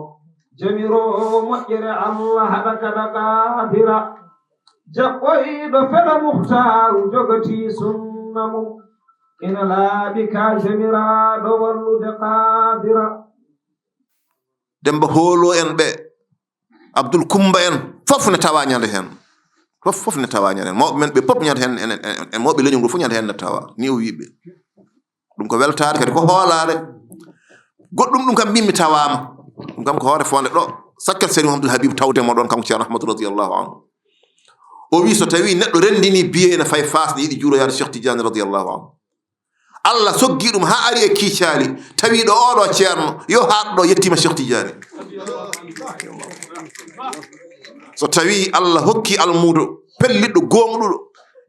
jamiro moƴƴere Allah haɗa kada qadira jaɓɓoyɗo fela muhtaru jogoti sunna mum ina laaɓi ka jamiraɗo wallude qadira Demba Holo en ɓe Abdoul Kumba en fof ne tawa ñande hen fof ne tawa ñande hen mawɓe men ɓe pop ñande hen en mawɓe leñum ɗo fof ñande hen ne tawa ni o wiɓe ɗum ko weltare kadi ko hoolare goɗɗum ɗum kam mbimi tawama ɗum kam ko hoore fonde ɗo sakket Sharif Mouhamadoul Habib tawdemo ɗon kanko Ceerno Ahmadou radiyallahu anhu o wi so tawi neɗɗo rendini biye ne fay fasde yiɗi juuroyade Cheikh Tidiane radiyallahu anhu Allah soggi ɗum ha ari e kiicali tawiɗo oɗo ceerno yo haɗɗo yettima Cheikh Tidiane so tawi Allah hokki almudo pelliɗɗo gonɗuɗo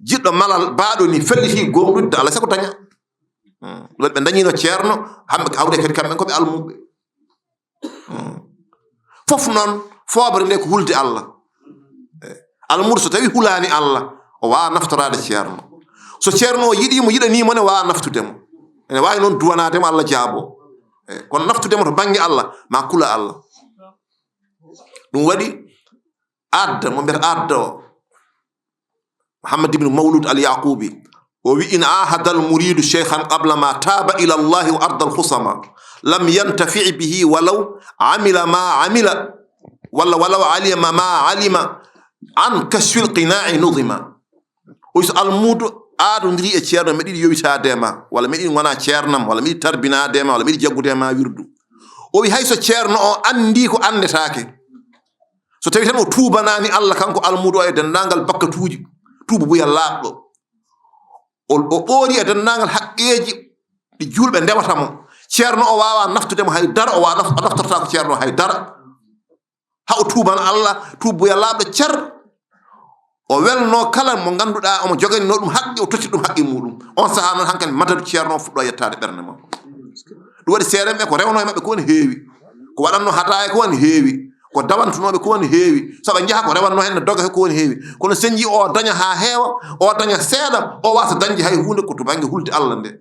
jiɗɗo malal baɗo ni felliti gonɗudde Allah sako daña ɗum ɓe dañino ceerno hamɓe hawde kadi kamɓe koɓe almuɓe fof noon fobre nde ko hulde Allah almudo so tawi hulani Allah o wawa naftorade ceerno so ceerno o yiɗimo yiɗanimo ne wawa naftudemo ene wawi noon duwanademo Allah jaabo kono naftudemo to banggue Allah ma kula Allah ɗum waɗi adda mo mbiyata adda o Muhammad ibn Mawlud al-Yaqubi o wi in ahada al-muridu cheikhan qabla ma taba ila Allah wa arda al-khusama lam yantafi bihi walaw amila ma amila walaw alima ma alima an kashfi al-qina'i nudima o so almudo aadodiri e ceerno meɗiɗi yowitadema walla meɗiɗi gona ceernam walla miɗi tarbinadema walla miɗi jaggudema wirdu o wi hayso ceerno o andi ko andetake so tawi tan o tubanani Allah kanko almudo o e dendagal bakkatuji tuuba buya laaɓɗo o ɓoori e dendagal haqqeji ɗi julɓe ndewatamo ceerno o wawa naftudemo haydara o wawa naftorta ko ceerno haydara ha o tuban Allah tuuba buya laaɓɗo cer o welno kala mo ganduɗa omo joganino ɗum haqqi o totti ɗum haqqi muɗum on saaha noon hankkadi madadu ceerno o fuɗɗo yettade ɓernde mum ɗum waɗi seeɗen ɓe ko rewno e maɓɓe ko woni heewi ko waɗanno hataya ko woni heewi ko dawantunoɓe ko woni heewi saɓa jaha ko rewanno hen ne doga he ko woni heewi kono sen ji o daña ha heewa o daña seeɗa o wasa dañde hay hunde ko to banggue hulde Allah nde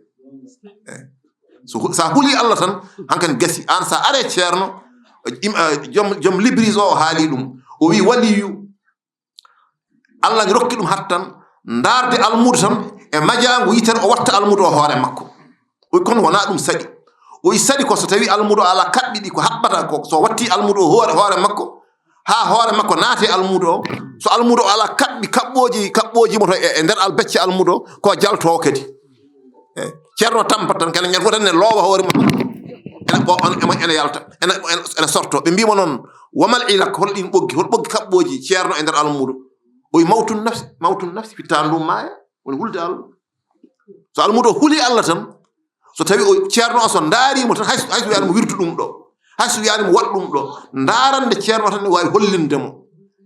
sa huuli Allah tan hankkadi gasi an sa are ceerno joom librise o haali ɗum o wi waliyu Allah rokki ɗum hattan darde almudo tan e majango yitere o watta almudo o hoore makko o kono wona ɗum saɗi o yi saɗi ko so tawi almudo ala kaɓɓiɗi ko haɓɓata ko so watti almudo o hoore makko ha hoore makko naate almudo o so almudo o ala kaɓɓi kaɓɓoji mo to e nder albecce almudo ko jalto kadi ceerno tampat tan kala ñan fof tan ne loowa hoore mum ene yalta ene sorto ɓe mbima noon wamal ilak hol ɓoggi kaɓɓoji ceerno e nder almudo o yi mawtun nafsi fitta ndum maaya woni hulde Allah so almudo huli Allah tan so tawi o ceerno o so ndaarimo tan hayso wiyanimo wirdu ɗum ɗo hayso wiyanimo waɗ ɗum ɗo ndaarande ceerno tan ne wawi hollindemo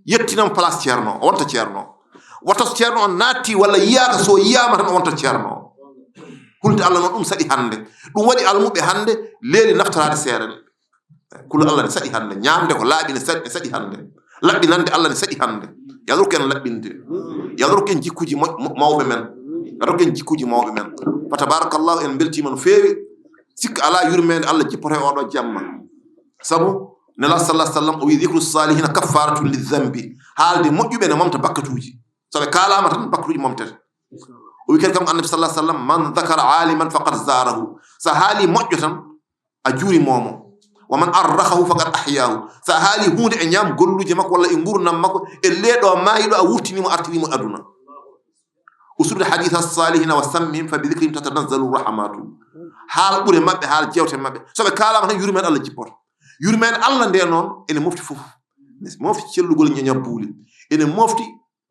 yettinamo place ceerno o wonta ceerno watta so ceerno on naatti walla yiyaka so yiyama tan o wonta ceerno o hulde Allah noon ɗum saɗi hande ɗum waɗi almuɓe hande leeli naftarade seerene kulu Allah ne saɗi hande ñamde ko laaɓi ne saɗi hande laɓɓinande Allah ne saɗi hande yadorko en laɓɓinde yadorko en jikkuji mawɓe men yadorko en jikkuji mawɓe men fa tabarakallahu en beltima no feewi sikka ala yurmede Allah jippoto e oɗo jamma sabu nela sallah sallam o wi dicru salihina kaffaratun lidambi haalde moƴƴuɓe ne momta bakkatuji soɓe kalama tan bakkatuji momtete o wi kadi kam annabi sallah sallam man dakara aliman faqad zarahu sa haali moƴƴo tan a juuri momo wa man arrahahu faqad ahyahu sa haali hunde e ñaam golluje makko walla e gurdam makko e leeɗo maayiɗo a wurtinimo artirimo aduna usude hadith as-salihina wa sammihim fa bi dhikrihim tatanazzalu rahmatu haal ɓure maɓɓe haal jewte maɓɓe soɓe kalama tan yurmen Allah jippoto yurmen Allah nde noon ene mofti fof mofti cellugol ñañabbuuli ene mofti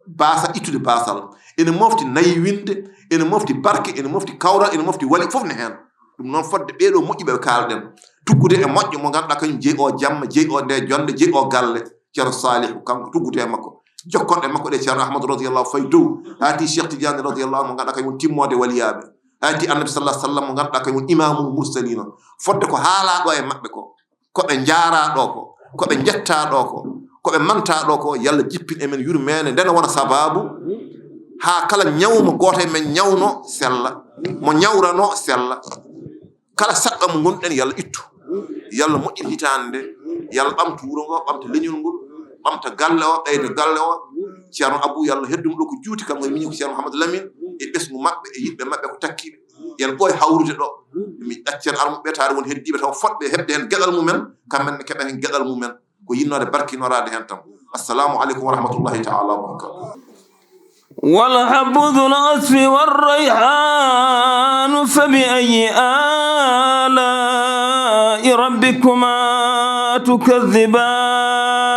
baasa ittude baasal ene mofti nayi winde ene mofti barke ene mofti kawral ene mofti wali fof ne hen ɗum noon fodde ɓeeɗo moƴƴuɓe kalɗen tuggude e moƴƴo mo ganduɗa kañum jeeyi o jamma jeeyi o nde jonde jeeyi o galle ceerno salihu kanko tuggude e makko jokkonɗe makko ɗe ceerno ahmadou radiallahu fay dow haati cheikh tidiane radiallahu anu mo ganduɗa kañum timmode waliyaɓe haati annabi sallah sallam mo ganduɗa kañum imamul mursalina fodde ko haalaɗo e maɓɓe ko koɓe jaaraɗo ko koɓe jettaɗo ko koɓe mantaɗo ko yalla jippin emen yurmene ndena wona sababu ha kala ñawmo goto e men ñawno sella mo ñawrano sella kala saɗɗa mo gonɗen yalla ittu yalla moƴƴin hitande yalla ɓamta wuro ngo ɓamta leñol ngol ɓamta galle o ɓeyda galle o ceerno abou yalla heddum ɗo ko juuti kam e miñi ko ceerno mouhamadou lamine e ɓesgu maɓɓe e yiɓɓe maɓɓe ko takkiɓe yen ɓooy hawrude ɗo mi ɗaccen armuɓe taade won heddiɓe taw fotɓe heɓde hen gueɗal mumen kamɓen ne keɓa hen gueɗal mumen ko yinnode barkinorade hen tam assalamu aleykum wa rahmatullahi taala wa barakatuh والحب ذو العصف والريحان فبأي آلاء ربكما تكذبان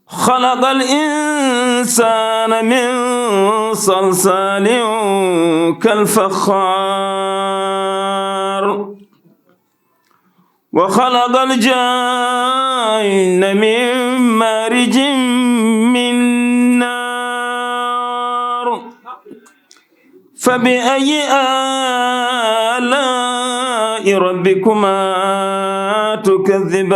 خلق الإنسان من صلصال كالفخار وخلق الجن من مارج من نار فبأي آلاء ربكما تكذبان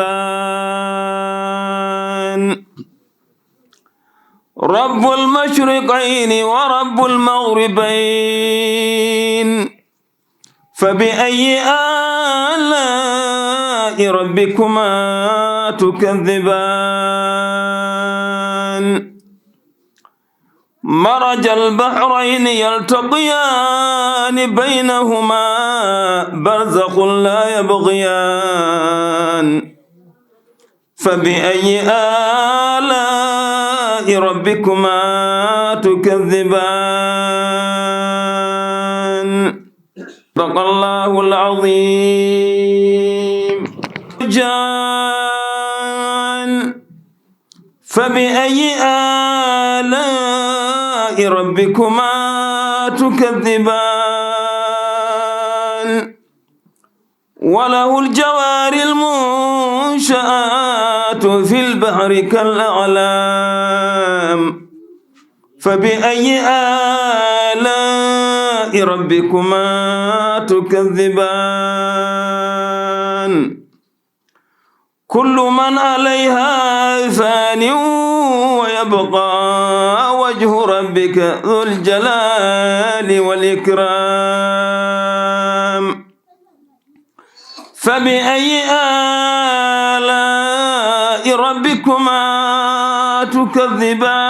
رب المشرقين ورب المغربين فبأي آلاء ربكما تكذبان مرج البحرين يلتقيان بينهما برزخ لا يبغيان فبأي آلاء ربكما تكذبان صدق الله العظيم جان فبأي آلاء ربكما تكذبان وله الجوار المنشآت في البحر كالأعلام فبأي آلاء ربكما تكذبان كل من عليها فان ويبقى وجه ربك ذو الجلال والإكرام فبأي آلاء ربكما تكذبان